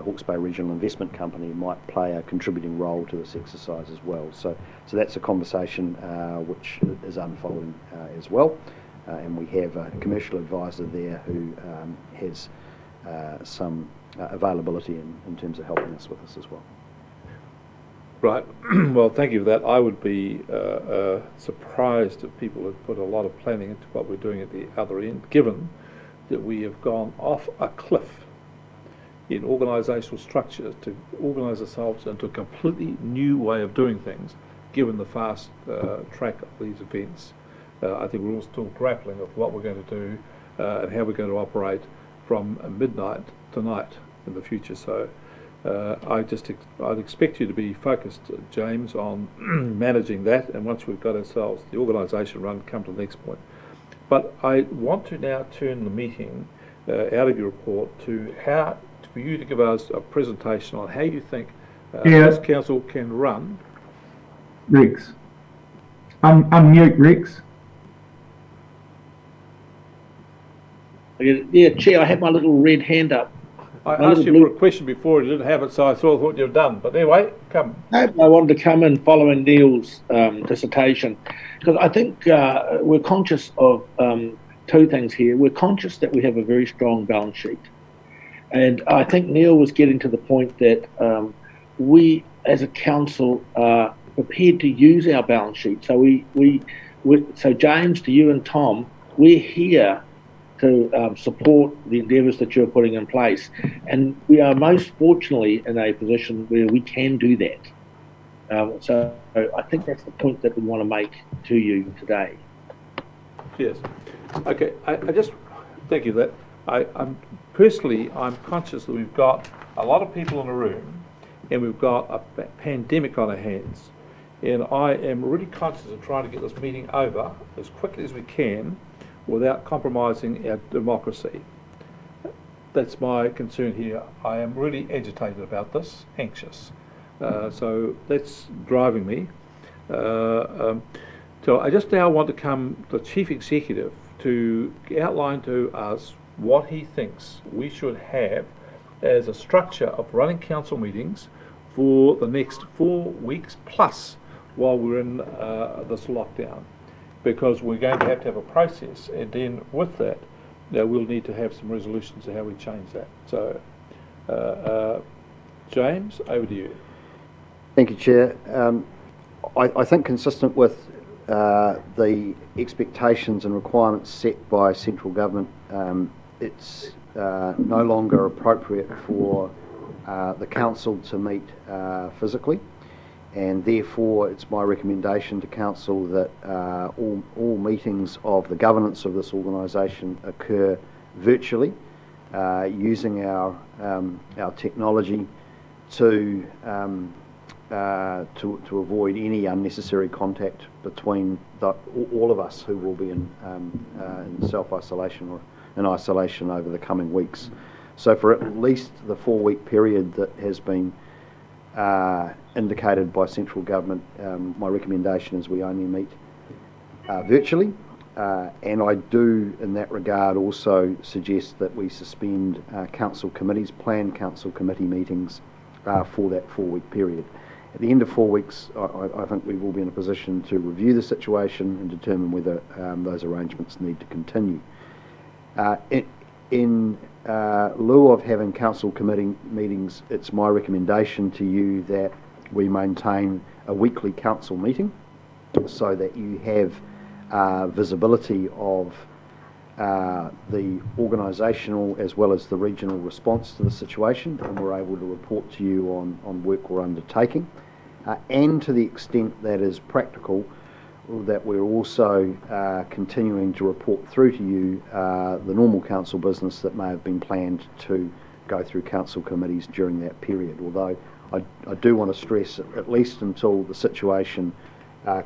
Hawke's Bay Regional Investment Company might play a contributing role to this exercise as well. So that's a conversation which is unfolding as well, and we have a commercial advisor there who has some availability in terms of helping us with this as well. Right. Well, thank you for that. I would be surprised if people had put a lot of planning into what we're doing at the other end, given that we have gone off a cliff in organisational structures to organise ourselves into a completely new way of doing things, given the fast track of these events. I think we're all still grappling with what we're going to do and how we're going to operate from midnight tonight in the future. So I'd expect you to be focused, James, on managing that, and once we've got ourselves, the organisation run, come to the next point. But I want to now turn the meeting out of your report to how, for you to give us a presentation on how you think this council can run. Rex. Unmute, Rex. Yeah, Chair, I had my little red hand up. I asked you for a question before, you didn't have it, so I thought you were done. But anyway, come. I wanted to come in following Neil's dissertation, because I think we're conscious of two things here. We're conscious that we have a very strong balance sheet. And I think Neil was getting to the point that we, as a council, are prepared to use our balance sheet. So so James, to you and Tom, we're here to support the endeavours that you're putting in place, and we are most fortunately in a position where we can do that. So I think that's the point that we want to make to you today. Yes. Okay. I just thank you for that. I'm personally conscious that we've got a lot of people in the room, and we've got a pandemic on our hands, and I am really conscious of trying to get this meeting over as quickly as we can without compromising our democracy. That's my concern here. I am really agitated about this, anxious. So that's driving me. So I just now want to come the Chief Executive to outline to us what he thinks we should have as a structure of running council meetings for the next 4 weeks plus while we're in this lockdown, because we're going to have a process, and then with that, we'll need to have some resolutions of how we change that. So, James, over to you. Thank you, Chair. I think consistent with the expectations and requirements set by central government, it's no longer appropriate for the council to meet physically, and therefore it's my recommendation to council that all meetings of the governance of this organisation occur virtually, using our technology to avoid any unnecessary contact between all of us who will be in self-isolation or in isolation over the coming weeks. So for at least the 4-week period that has been indicated by central government, my recommendation is we only meet virtually, and I do in that regard also suggest that we suspend council committees, planned council committee meetings for that 4-week period. At the end of 4 weeks, I think we will be in a position to review the situation and determine whether those arrangements need to continue. In lieu of having council committee meetings, it's my recommendation to you that we maintain a weekly council meeting so that you have visibility of the organisational as well as the regional response to the situation, and we're able to report to you on work we're undertaking, and to the extent that is practical, that we're also continuing to report through to you the normal council business that may have been planned to go through council committees during that period. Although I do want to stress, at least until the situation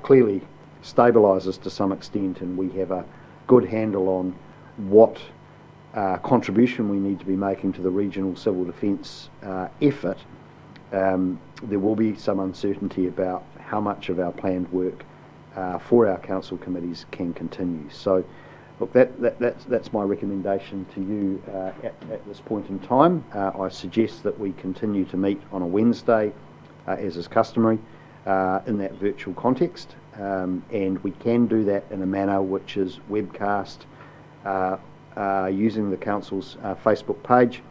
clearly stabilises to some extent and we have a good handle on what contribution we need to be making to the regional civil defence effort, there will be some uncertainty about how much of our planned work for our council committees can continue. So, look, that's my recommendation to you at this point in time. I suggest that we continue to meet on a Wednesday, as is customary, in that virtual context, and we can do that in a manner which is webcast using the council's Facebook page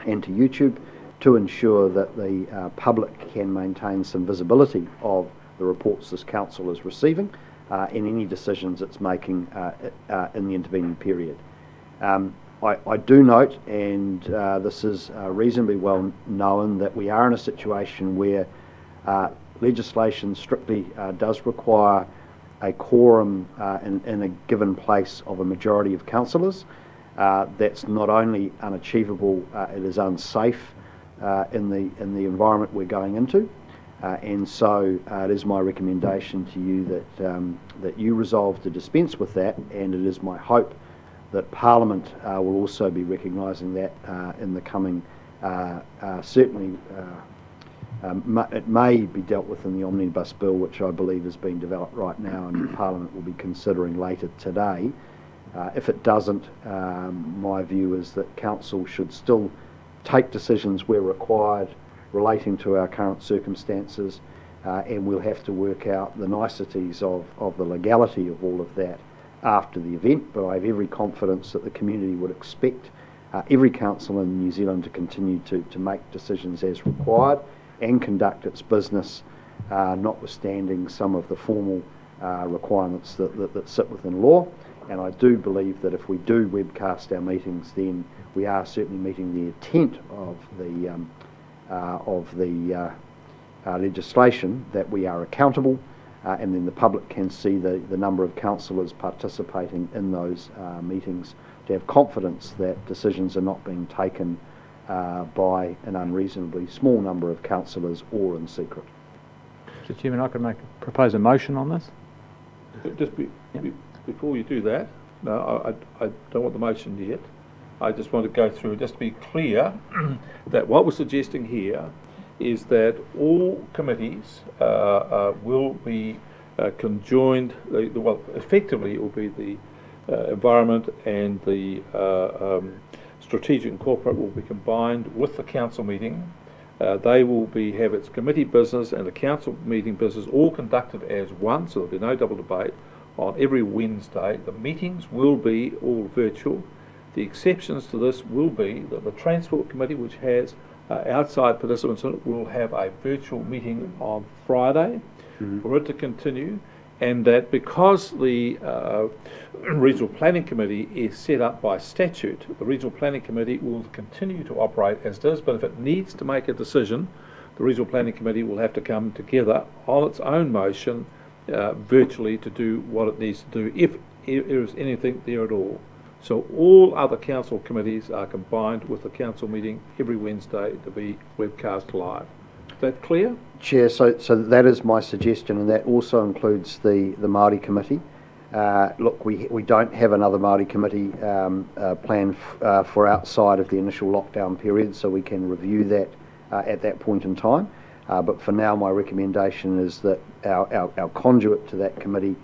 and to YouTube to ensure that the public can maintain some visibility of the reports this council is receiving and any decisions it's making in the intervening period. I do note, and this is reasonably well known, that we are in a situation where legislation strictly does require a quorum in a given place of a majority of councillors. That's not only unachievable, it is unsafe in the environment we're going into. And so it is my recommendation to you that you resolve to dispense with that, and it is my hope that Parliament will also be recognising that in the coming, certainly it may be dealt with in the Omnibus Bill, which I believe is being developed right now and Parliament will be considering later today. If it doesn't, my view is that Council should still take decisions where required relating to our current circumstances, and we'll have to work out the niceties of the legality of all of that after the event, but I have every confidence that the community would expect every council in New Zealand to continue to make decisions as required and conduct its business notwithstanding some of the formal requirements that sit within law. And I do believe that if we do webcast our meetings, then we are certainly meeting the intent of the legislation, that we are accountable, and then the public can see the number of councillors participating in those meetings, to have confidence that decisions are not being taken by an unreasonably small number of councillors or in secret. Mr. Chairman, I could propose a motion on this. Just before you do that, no, I don't want the motion yet. I just want to go through, just to be clear, that what we're suggesting here is that all committees will be conjoined, well, effectively it will be the environment and the strategic and corporate will be combined with the council meeting. They will have its committee business and the council meeting business all conducted as one, so there'll be no double debate on every Wednesday. The meetings will be all virtual. The exceptions to this will be that the Transport Committee, which has outside participants in it, will have a virtual meeting on Friday for it to continue, and that because the Regional Planning Committee is set up by statute, the Regional Planning Committee will continue to operate as does, but if it needs to make a decision, the Regional Planning Committee will have to come together on its own motion virtually to do what it needs to do, if there is anything there at all. So all other council committees are combined with the council meeting every Wednesday to be webcast live. Is that clear? Chair, so that is my suggestion, and that also includes the Māori committee. Look, we don't have another Māori committee planned for outside of the initial lockdown period, so we can review that at that point in time. But for now, my recommendation is that our conduit to that committee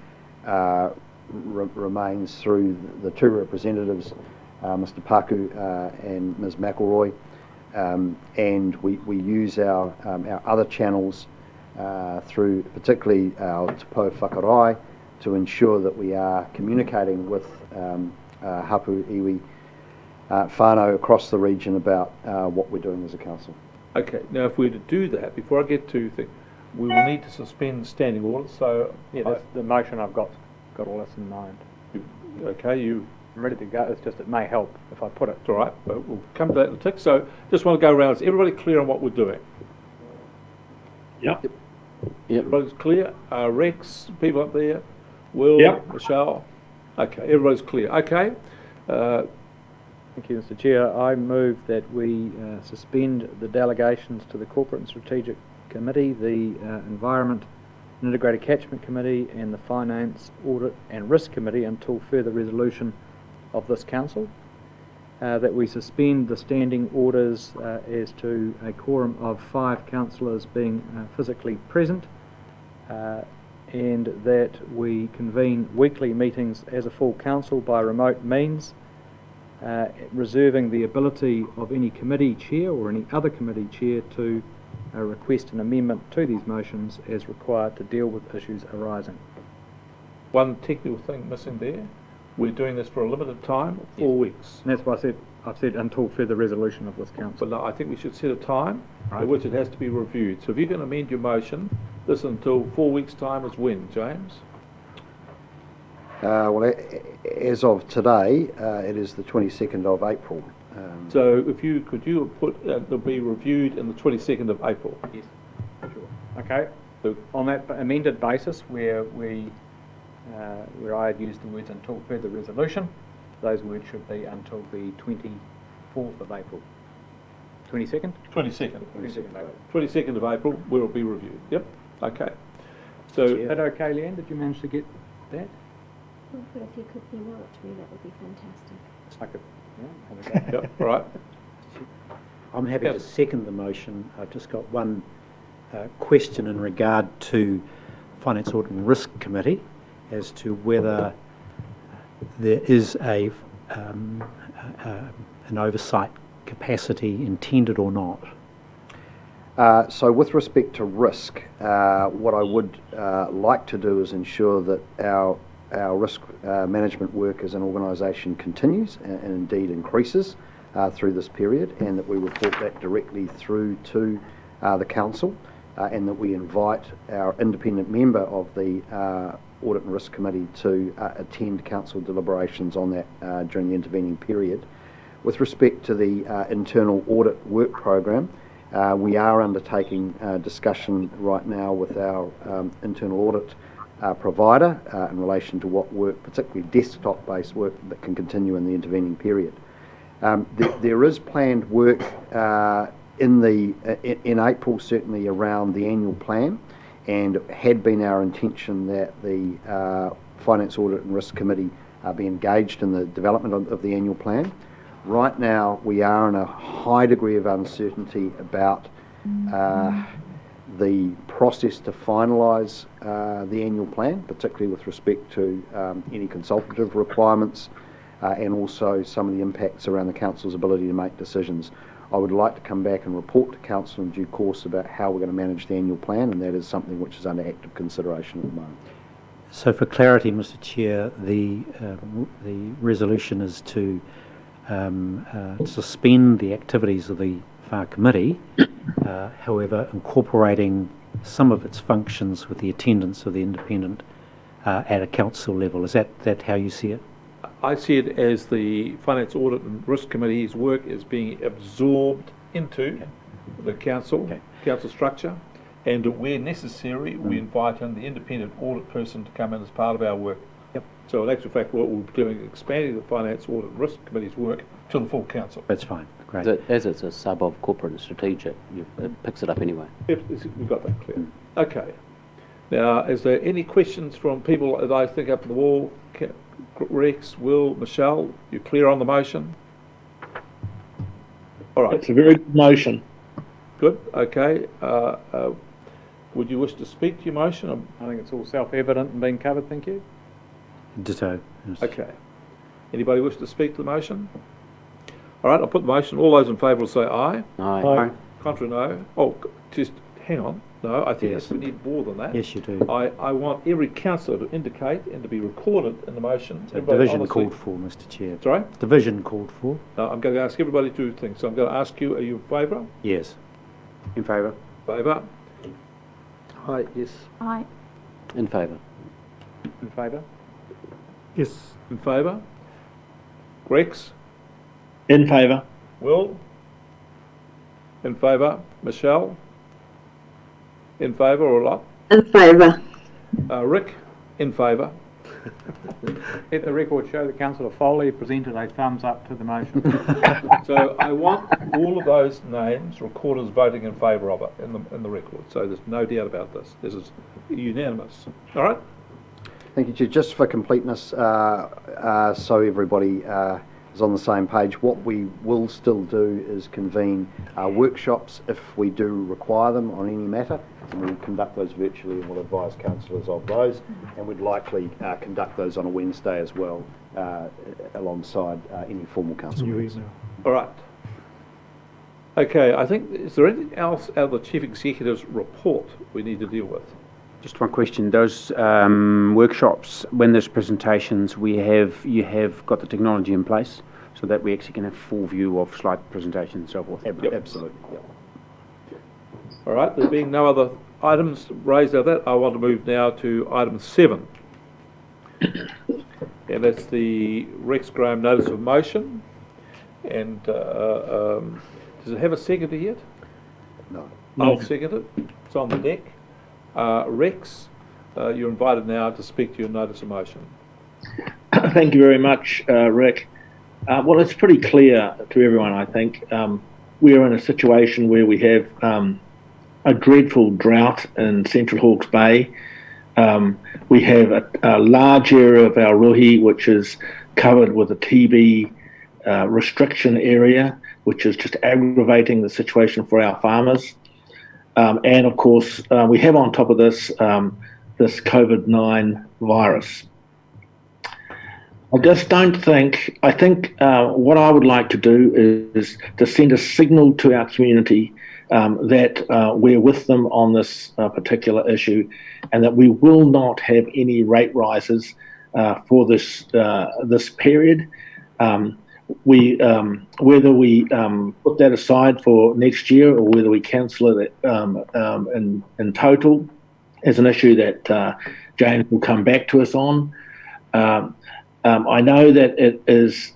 remains through the two representatives, Mr. Paku and Ms. McElroy, and we use our other channels through particularly our Te Pou Whakarai to ensure that we are communicating with hapu iwi whānau across the region about what we're doing as a council. Okay, now if we're to do that, before I get to things, we will need to suspend standing orders, so... Yeah, that's the motion I've got all this in mind. I'm ready to go, it's just it may help if I put it. It's all right, but we'll come to that in a tick. So just want to go around, is everybody clear on what we're doing? Yep. Everybody's clear? Rex, people up there? Will? Yep. Michelle? Okay, everybody's clear. Okay. Thank you, Mr. Chair. I move that we suspend the delegations to the Corporate and Strategic Committee, the Environment and Integrated Catchment Committee, and the Finance, Audit and Risk Committee until further resolution of this Council. That we suspend the standing orders as to a quorum of 5 councillors being physically present, and that we convene weekly meetings as a full council by remote means, reserving the ability of any committee chair or any other committee chair to request an amendment to these motions as required to deal with issues arising. One technical thing missing there, we're doing this for a limited time, 4 weeks. And that's why I've said until further resolution of this council. But no, I think we should set a time at which it has to be reviewed. So if you can amend your motion, this until 4 weeks' time is when, James? Well, as of today, it is the 22nd of April. So if could you put it'll be reviewed in the 22nd of April? Yes, sure. Okay. So on that amended basis, where I had used the words until further resolution, those words should be until the 24th of April. 22nd? 22nd. 22nd. 22nd of April will be reviewed. Yep. Okay. So is that okay, Leanne? Did you manage to get that? Well, if you could email it to me, that would be fantastic. I could. Yeah, have a go. Yep. All right. I'm happy to second the motion. I've just got one question in regard to Finance, Audit and Risk Committee as to whether there is an oversight capacity intended or not. So with respect to risk, what I would like to do is ensure that our risk management work as an organisation continues and indeed increases through this period, and that we report that directly through to the Council. and that we invite our independent member of the Audit and Risk Committee to attend council deliberations on that during the intervening period. With respect to the internal audit work program, we are undertaking discussion right now with our internal audit provider in relation to what work, particularly desktop-based work, that can continue in the intervening period. There is planned work in April, certainly around the annual plan, and it had been our intention that the Finance Audit and Risk Committee be engaged in the development of the annual plan. Right now, we are in a high degree of uncertainty about the process to finalise the annual plan, particularly with respect to any consultative requirements and also some of the impacts around the council's ability to make decisions. I would like to come back and report to council in due course about how we're going to manage the annual plan, and that is something which is under active consideration at the moment. So for clarity, Mr Chair, the resolution is to suspend the activities of the FAR committee, however incorporating some of its functions with the attendance of the independent at a council level. Is that how you see it? I see it as the Finance Audit and Risk Committee's work is being absorbed into the council structure, and where necessary we invite in the independent audit person to come in as part of our work. So in actual fact what we're doing is expanding the Finance Audit and Risk Committee's work to the full council. That's fine, great. As it's a sub of corporate and strategic, it picks it up anyway. We've got that clear. Okay. Now, is there any questions from people that I think up on the wall? Rex, Will, Michelle, you clear on the motion? All right. It's a very good motion. Good, okay. Would you wish to speak to your motion? I think it's all self-evident and being covered, thank you. Ditto. Okay. Anybody wish to speak to the motion? All right, I'll put the motion. All those in favour will say aye. Aye. Aye. Contra, no. Oh, just hang on. No, I think yes, we need more than that. Yes, you do. I want every councillor to indicate and to be recorded in the motion. So division called for, Mr Chair. Sorry? Division called for. No, I'm going to ask everybody to do things. So I'm going to ask you, are you in favour? Yes. In favour. Favour? Aye, yes. Aye. In favour. In favour? Yes. In favour? Rex? In favour. Will? In favour? Michelle? In favour or not? In favour. Rick? In favour? Let the record show that Councillor Foley presented a thumbs up to the motion. So I want all of those names recorded as voting in favour of it in the record. So there's no doubt about this. This is unanimous. All right? Thank you, Chair. Just for completeness, so everybody is on the same page, what we will still do is convene workshops if we do require them on any matter, and we'll conduct those virtually and we'll advise councillors of those, and we'd likely conduct those on a Wednesday as well, alongside any formal council meetings. All right. Okay, I think, is there anything else out of the Chief Executive's report we need to deal with? Just one question. Those workshops, when there's presentations, you have got the technology in place so that we actually can have full view of slide presentations and so forth. Absolutely. Yep. All right, there being no other items raised out of that, I want to move now to item 7. And that's the Rex Graham notice of motion. And does it have a seconder yet? No. I'll second it. It's on the deck. Rex, you're invited now to speak to your notice of motion. Thank you very much, Rick. Well, it's pretty clear to everyone, I think. We are in a situation where we have a dreadful drought in Central Hawke's Bay. We have a large area of our rohi which is covered with a TB restriction area, which is just aggravating the situation for our farmers. And of course, we have on top of this this COVID-19 virus. I just don't think, I think what I would like to do is to send a signal to our community that we're with them on this particular issue, and that we will not have any rate rises for this period. whether we put that aside for next year or whether we cancel it in total is an issue that James will come back to us on. I know that it is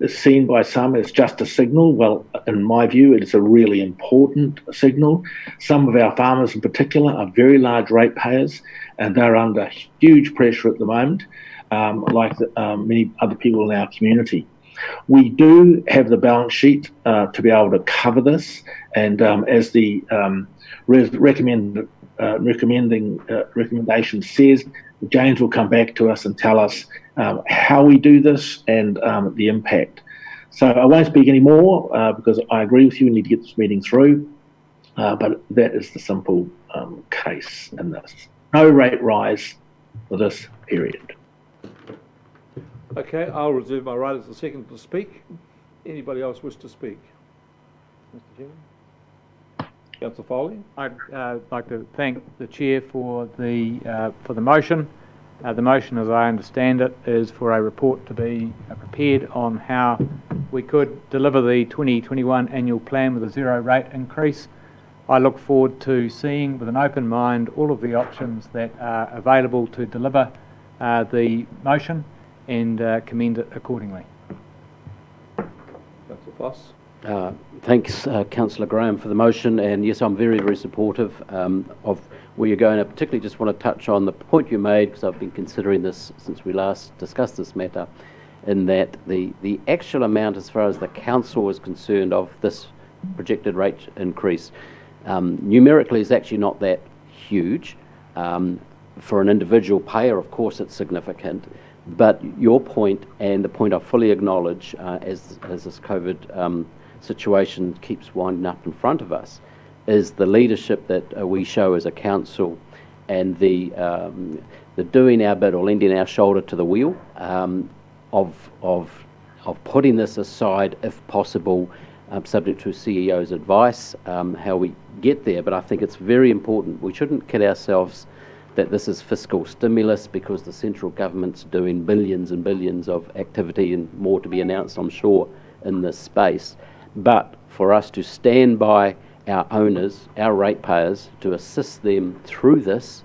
seen by some as just a signal. Well, in my view, it is a really important signal. Some of our farmers in particular are very large ratepayers, and they're under huge pressure at the moment, like many other people in our community. We do have the balance sheet to be able to cover this, and as the recommendation says, James will come back to us and tell us how we do this and the impact. So I won't speak anymore because I agree with you, we need to get this meeting through, but that is the simple case in this. No rate rise for this period. Okay, I'll reserve my right as the second to speak. Anybody else wish to speak? Mr. Chairman? Councillor Foley? I'd like to thank the Chair for the motion. The motion, as I understand it, is for a report to be prepared on how we could deliver the 2021 annual plan with a zero rate increase. I look forward to seeing with an open mind all of the options that are available to deliver the motion and commend it accordingly. Councillor Foss? Thanks, Councillor Graham, for the motion, and yes, I'm very, very supportive of where you're going. I particularly just want to touch on the point you made, because I've been considering this since we last discussed this matter, in that the actual amount as far as the council is concerned of this projected rate increase numerically is actually not that huge. For an individual payer, of course, it's significant. But your point, and the point I fully acknowledge, as this COVID situation keeps winding up in front of us, is the leadership that we show as a council, and the doing our bit or lending our shoulder to the wheel of putting this aside if possible, subject to CEO's advice, how we get there. But I think it's very important. We shouldn't kid ourselves that this is fiscal stimulus because the central government's doing billions and billions of activity, and more to be announced, I'm sure, in this space. But for us to stand by our owners, our ratepayers, to assist them through this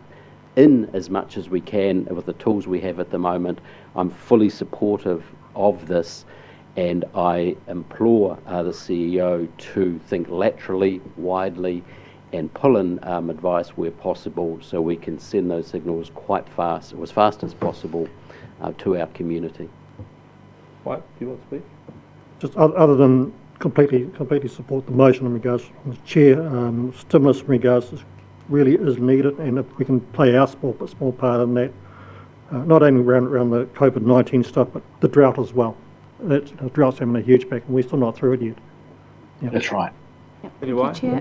in as much as we can with the tools we have at the moment, I'm fully supportive of this, and I implore the CEO to think laterally, widely, and pull in advice where possible, so we can send those signals quite fast, or as fast as possible, to our community. White, do you want to speak? Just other than completely support the motion in regards to the Chair, stimulus in regards to really is needed, and if we can play our small part in that, not only around the COVID-19 stuff, but the drought as well. The drought's having a huge impact, and we're still not through it yet. Yep. That's right. Anyway, Chair,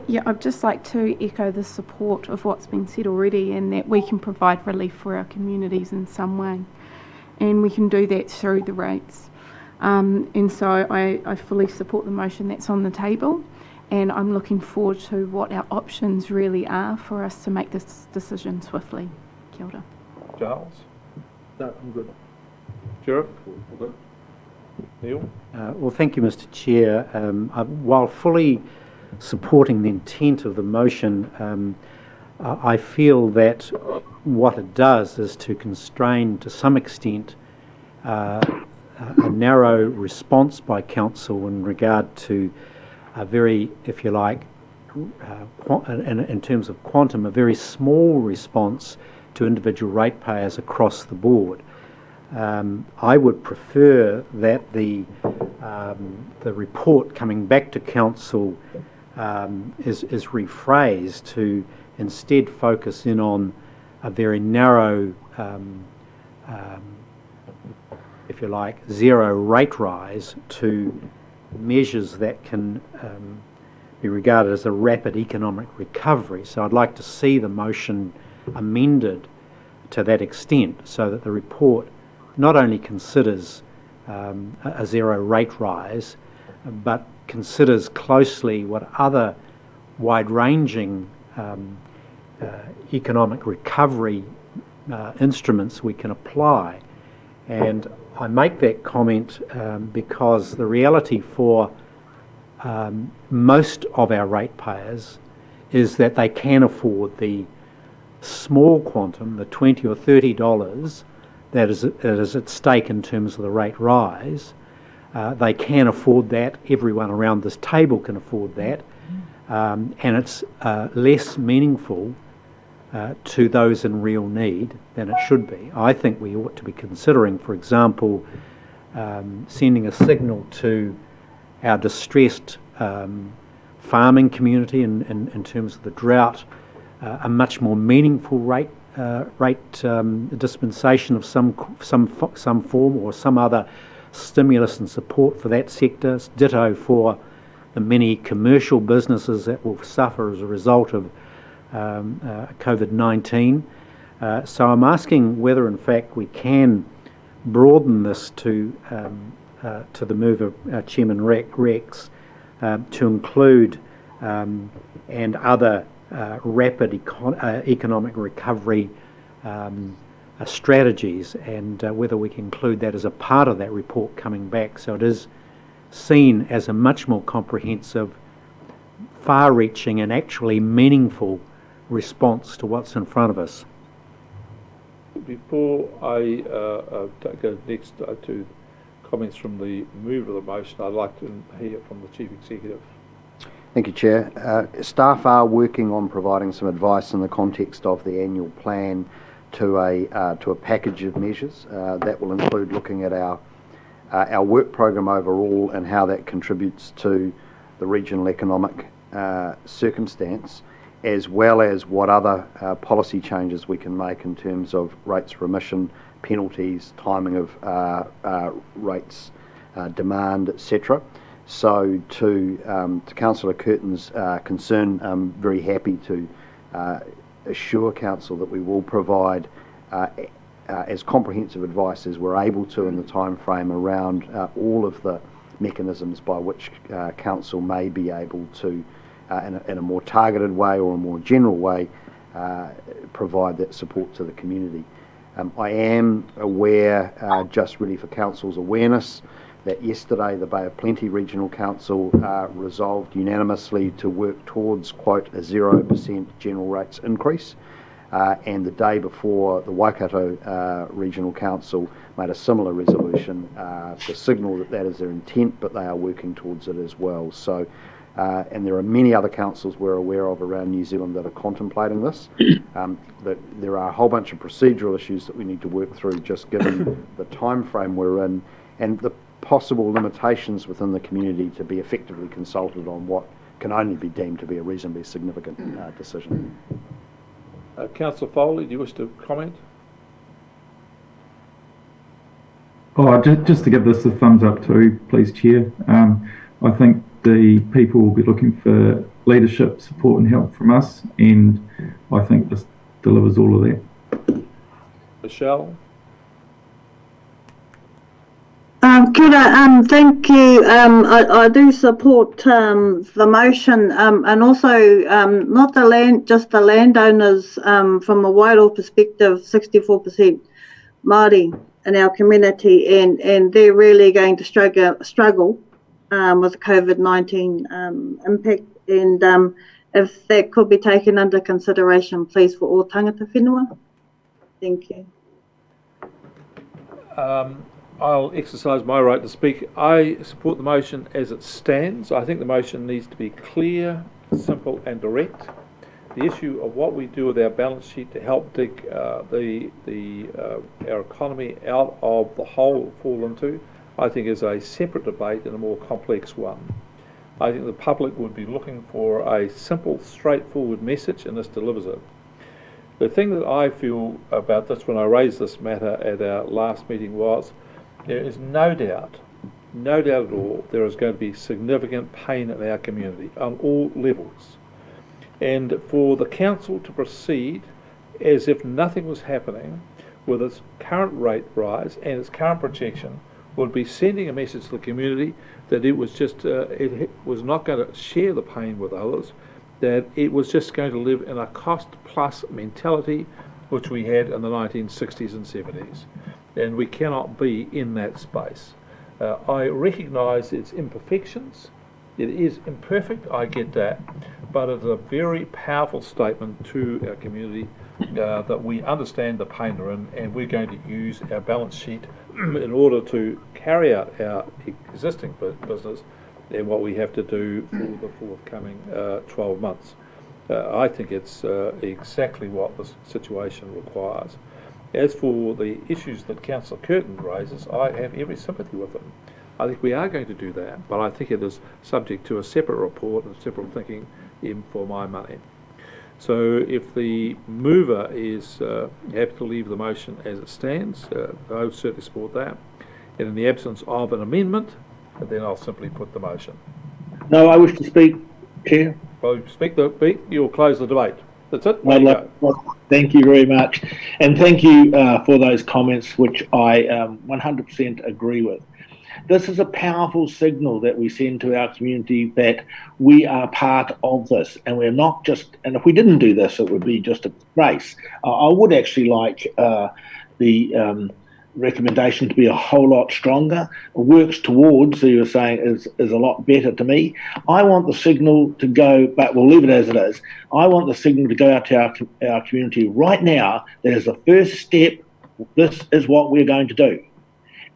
yeah, I'd just like to echo the support of what's been said already, and that we can provide relief for our communities in some way, and we can do that through the rates. And so I fully support the motion that's on the table, and I'm looking forward to what our options really are for us to make this decision swiftly. Kia ora. Giles? No, I'm good. Sheriff? Good. Neil? Well, thank you, Mr. Chair. While fully supporting the intent of the motion, I feel that what it does is to constrain, to some extent, a narrow response by council in regard to a very, if you like, in terms of quantum, a very small response to individual ratepayers across the board. I would prefer that the report coming back to council is rephrased to instead focus in on a very narrow, if you like, zero rate rise to measures that can be regarded as a rapid economic recovery. So I'd like to see the motion amended to that extent, so that the report not only considers a zero rate rise, but considers closely what other wide-ranging economic recovery instruments we can apply. And I make that comment because the reality for most of our ratepayers is that they can afford the small quantum, the $20 or $30 that is at stake in terms of the rate rise. They can afford that. Everyone around this table can afford that. And it's less meaningful to those in real need than it should be. I think we ought to be considering, for example, sending a signal to our distressed farming community in terms of the drought, a much more meaningful rate dispensation of some form or some other stimulus and support for that sector. Ditto for the many commercial businesses that will suffer as a result of COVID-19. So I'm asking whether, in fact, we can broaden this to the move of Chairman Rex to include and other rapid economic recovery strategies, and whether we can include that as a part of that report coming back, so it is seen as a much more comprehensive, far-reaching and actually meaningful response to what's in front of us. Before I go next to comments from the mover of the motion, I'd like to hear from the Chief Executive. Thank you, Chair. Staff are working on providing some advice in the context of the annual plan to a package of measures that will include looking at our work program overall and how that contributes to the regional economic circumstance, as well as what other policy changes we can make in terms of rates for emission, penalties, timing of rates, demand, etc. So to Councillor Curtin's concern, I'm very happy to assure Council that we will provide as comprehensive advice as we're able to in the time frame around all of the mechanisms by which Council may be able to, in a more targeted way or a more general way, provide that support to the community. I am aware, just really for Council's awareness, that yesterday the Bay of Plenty Regional Council resolved unanimously to work towards, quote, a 0% general rates increase. And the day before, the Waikato Regional Council made a similar resolution to signal that that is their intent, but they are working towards it as well. So, and there are many other councils we're aware of around New Zealand that are contemplating this. But there are a whole bunch of procedural issues that we need to work through, just given the time frame we're in and the possible limitations within the community to be effectively consulted on what can only be deemed to be a reasonably significant decision. Councillor Foley, do you wish to comment? Oh, just to give this a thumbs up too, please, Chair. I think the people will be looking for leadership, support and help from us, and I think this delivers all of that. Michelle? Kia ora, thank you. I do support the motion, and also not just the landowners. From a Wairoa perspective, 64% Māori in our community, and they're really going to struggle with COVID-19 impact. And if that could be taken under consideration, please, for all tangata whenua. Thank you. I'll exercise my right to speak. I support the motion as it stands. I think the motion needs to be clear, simple and direct. The issue of what we do with our balance sheet to help dig our economy out of the hole we fall into, I think is a separate debate and a more complex one. I think the public would be looking for a simple, straightforward message, and this delivers it. The thing that I feel about this when I raised this matter at our last meeting was there is no doubt at all, there is going to be significant pain in our community on all levels. And for the council to proceed as if nothing was happening with its current rate rise and its current projection would be sending a message to the community that it was just, it was not going to share the pain with others, that it was just going to live in a cost plus mentality which we had in the 1960s and 70s. and we cannot be in that space. I recognise its imperfections. It is imperfect, I get that, but it's a very powerful statement to our community that we understand the pain they're in, and we're going to use our balance sheet in order to carry out our existing business and what we have to do for the forthcoming 12 months. I think it's exactly what the situation requires. As for the issues that Councillor Curtin raises, I have every sympathy with them. I think we are going to do that, but I think it is subject to a separate report and separate thinking in for my money. So if the mover is happy to leave the motion as it stands, I would certainly support that. And in the absence of an amendment, then I'll simply put the motion. No, I wish to speak, Chair. Well, you'll close the debate. That's it. Thank you very much. And thank you for those comments, which I 100% agree with. This is a powerful signal that we send to our community that we are part of this, and we're not just, and if we didn't do this, it would be just a disgrace. I would actually like the recommendation to be a whole lot stronger. Works towards, so you're saying, is a lot better to me. I want the signal to go, but we'll leave it as it is. I want the signal to go out to our community right now. That is the first step. This is what we're going to do.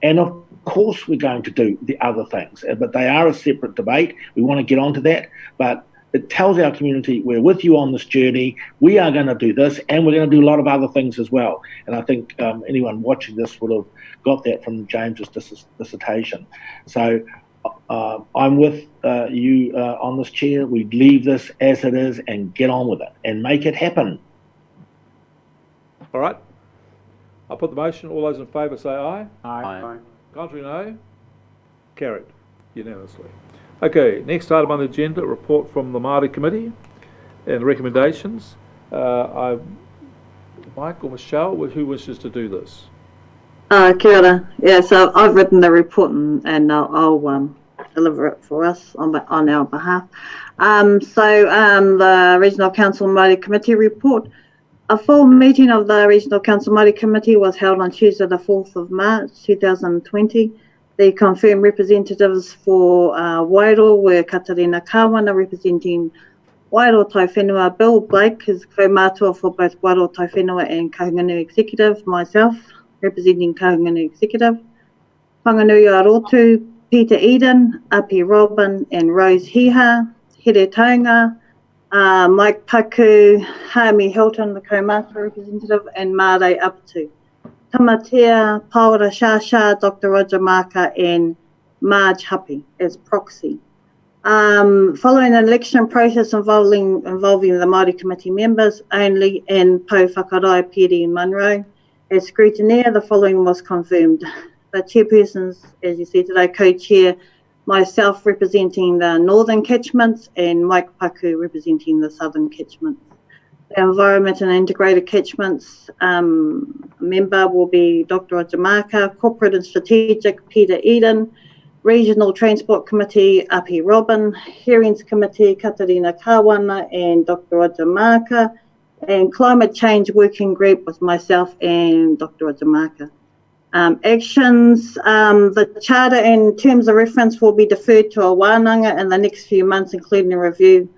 And of course we're going to do the other things, but they are a separate debate. We want to get onto that, but it tells our community we're with you on this journey. We are going to do this, and we're going to do a lot of other things as well. And I think anyone watching this will have got that from James's dissertation. So I'm with you on this, Chair. We leave this as it is and get on with it and make it happen. All right. I'll put the motion. All those in favour say aye. Aye. Contrary, no. Carried unanimously. Okay, next item on the agenda, report from the Māori Committee and recommendations. Mike or Michelle, who wishes to do this? Kia ora. Yeah, so I've written the report and I'll deliver it for us on our behalf. The Regional Council Māori Committee report. A full meeting of the Regional Council Māori Committee was held on Tuesday the 4th of March 2020. The confirmed representatives for Wairoa were Katarina Kawana representing Wairoa Taiwhenua, Bill Blake, his kaumātua for both Wairoa Taiwhenua and Kahungunu Executive, myself representing Kahungunu Executive, Whanganui Arotu, Peter Eden, Api Robin and Rose Hiha, Here Taunga, Mike Paku, Hami Hilton, the kaumātua representative, and Mārei Apatu. Tamatea, Paora Shasha, Dr. Roger Marker, and Marge Happy as proxy. Following an election process involving the Māori Committee members only and Pou Whakarai Piri Munro, as scrutineer, the following was confirmed. The chairpersons, as you see today, co-chair, myself representing the northern catchments and Mike Paku representing the southern catchments. The Environment and Integrated Catchments member will be Dr. Roger Marker, Corporate and Strategic, Peter Eden, Regional Transport Committee, Api Robin, Hearings Committee, Katarina Kawana and Dr. Roger Marker, and Climate Change Working Group with myself and Dr. Roger Marker. Actions, the charter and terms of reference will be deferred to a wānanga in the next few months, including a review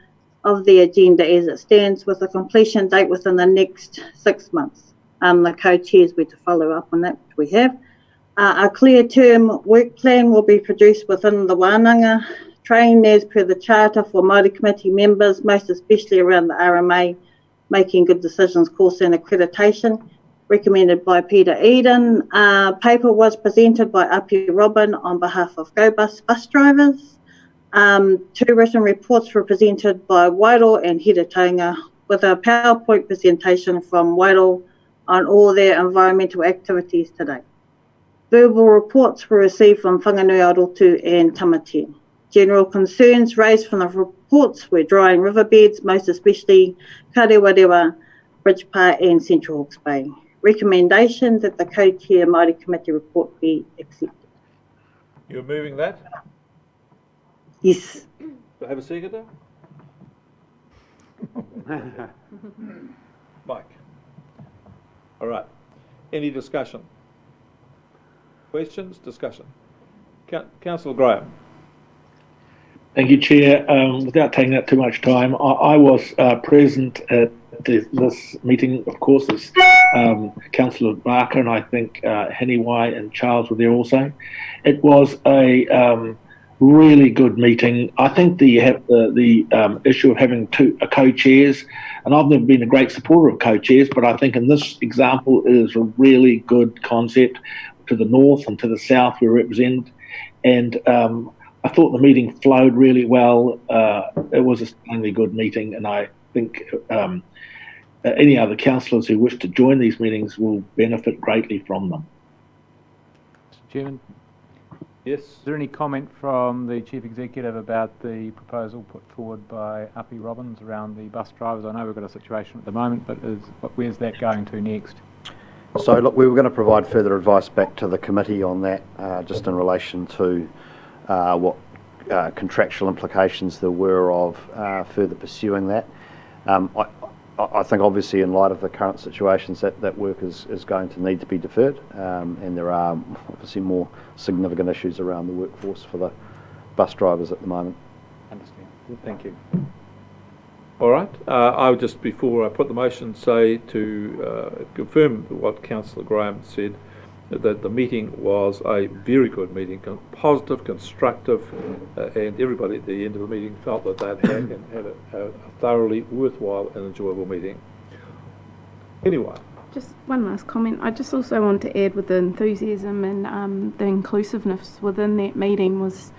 of the agenda as it stands with a completion date within the next 6 months. The co-chairs were to follow up on that, which we have. A clear term work plan will be produced within the wānanga, trained as per the charter for Māori Committee members, most especially around the RMA, making good decisions, course and accreditation, recommended by Peter Eden. Paper was presented by Api Robin on behalf of GoBus bus drivers. 2 written reports were presented by Wairoa and Here Taunga with a PowerPoint presentation from Wairoa on all their environmental activities today. Verbal reports were received from Whanganui Arotu and Tamatea. General concerns raised from the reports were drying riverbeds, most especially Karewarewa, Bridgepa and Central Hawke's Bay. Recommendation that the co-chair Māori Committee report be accepted. You're moving that? Yes. Do I have a seconder? Mike. All right. Any discussion? Questions? Discussion? Councillor Graham. Thank you, Chair. Without taking up too much time, I was present at this meeting, of course, as Councillor Barker and I think Haniwai and Charles were there also. It was a really good meeting. I think the issue of having two co-chairs, and I've never been a great supporter of co-chairs, but I think in this example it is a really good concept. To the north and to the south we're represented, and I thought the meeting flowed really well. It was a stunningly good meeting, and I think any other councillors who wish to join these meetings will benefit greatly from them. Mr. Chairman? Yes? Is there any comment from the Chief Executive about the proposal put forward by Uppy Robbins around the bus drivers? I know we've got a situation at the moment, but where's that going to next? So look, we were going to provide further advice back to the committee on that, just in relation to what contractual implications there were of further pursuing that. I think obviously in light of the current situations that work is going to need to be deferred, and there are obviously more significant issues around the workforce for the bus drivers at the moment. Understand. Thank you. All right. I would just, before I put the motion, say to confirm what Councillor Graham said, that the meeting was a very good meeting, positive, constructive, and everybody at the end of the meeting felt that they'd had a thoroughly worthwhile and enjoyable meeting. Anyway. Just one last comment. I just also want to add, with the enthusiasm and the inclusiveness within that meeting was,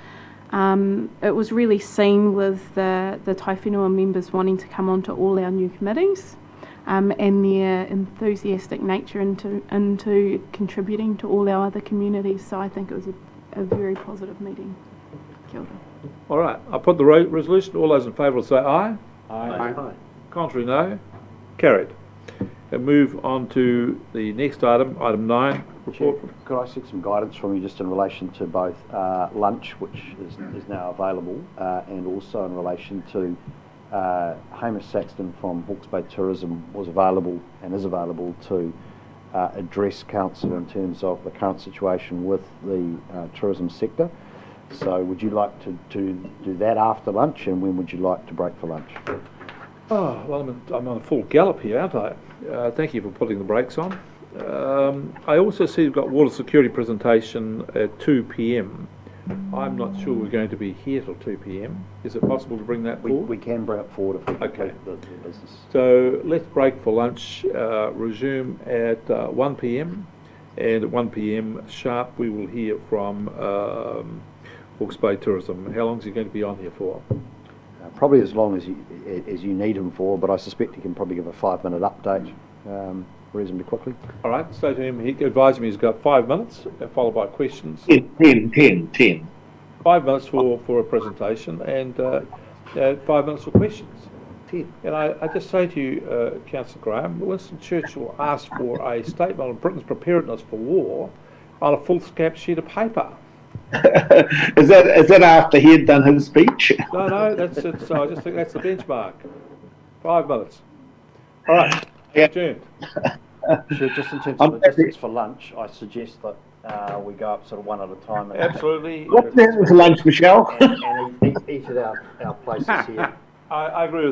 it was really seen with the Tai Whenua members wanting to come onto all our new committees, and their enthusiastic nature into contributing to all our other communities. So I think it was a very positive meeting. Kia ora. All right. I'll put the resolution. All those in favour will say aye. Aye. Aye. Contrary, no. Carried. And move on to the next item, item 9. Report. Could I seek some guidance from you just in relation to both lunch, which is now available, and also in relation to Hamish Saxton from Hawke's Bay Tourism was available and is available to address council in terms of the current situation with the tourism sector. So would you like to do that after lunch, and when would you like to break for lunch? Oh, well, I'm on a full gallop here, aren't I? Thank you for putting the brakes on. I also see you've got water security presentation at 2 p.m. I'm not sure we're going to be here till 2 p.m. Is it possible to bring that forward? We can bring it forward if we complete the business. So let's break for lunch, resume at 1 p.m. and at 1 p.m. sharp we will hear from Hawke's Bay Tourism. How long is he going to be on here for? Probably as long as you need him for, but I suspect he can probably give a 5-minute update reasonably quickly. All right, so to him, he advised me he's got 5 minutes, followed by questions. 10. 5 minutes for a presentation and 5 minutes for questions. 10. And I just say to you, Councillor Graham, Winston Churchill asked for a statement on Britain's preparedness for war on a full-scap sheet of paper. Is that after he had done his speech? No, that's it. So I just think that's the benchmark. 5 minutes. All right, adjourned. Sure, just in terms of logistics for lunch, I suggest that we go up sort of one at a time. And absolutely. What's that for lunch, Michelle? and eat at our places here. I agree with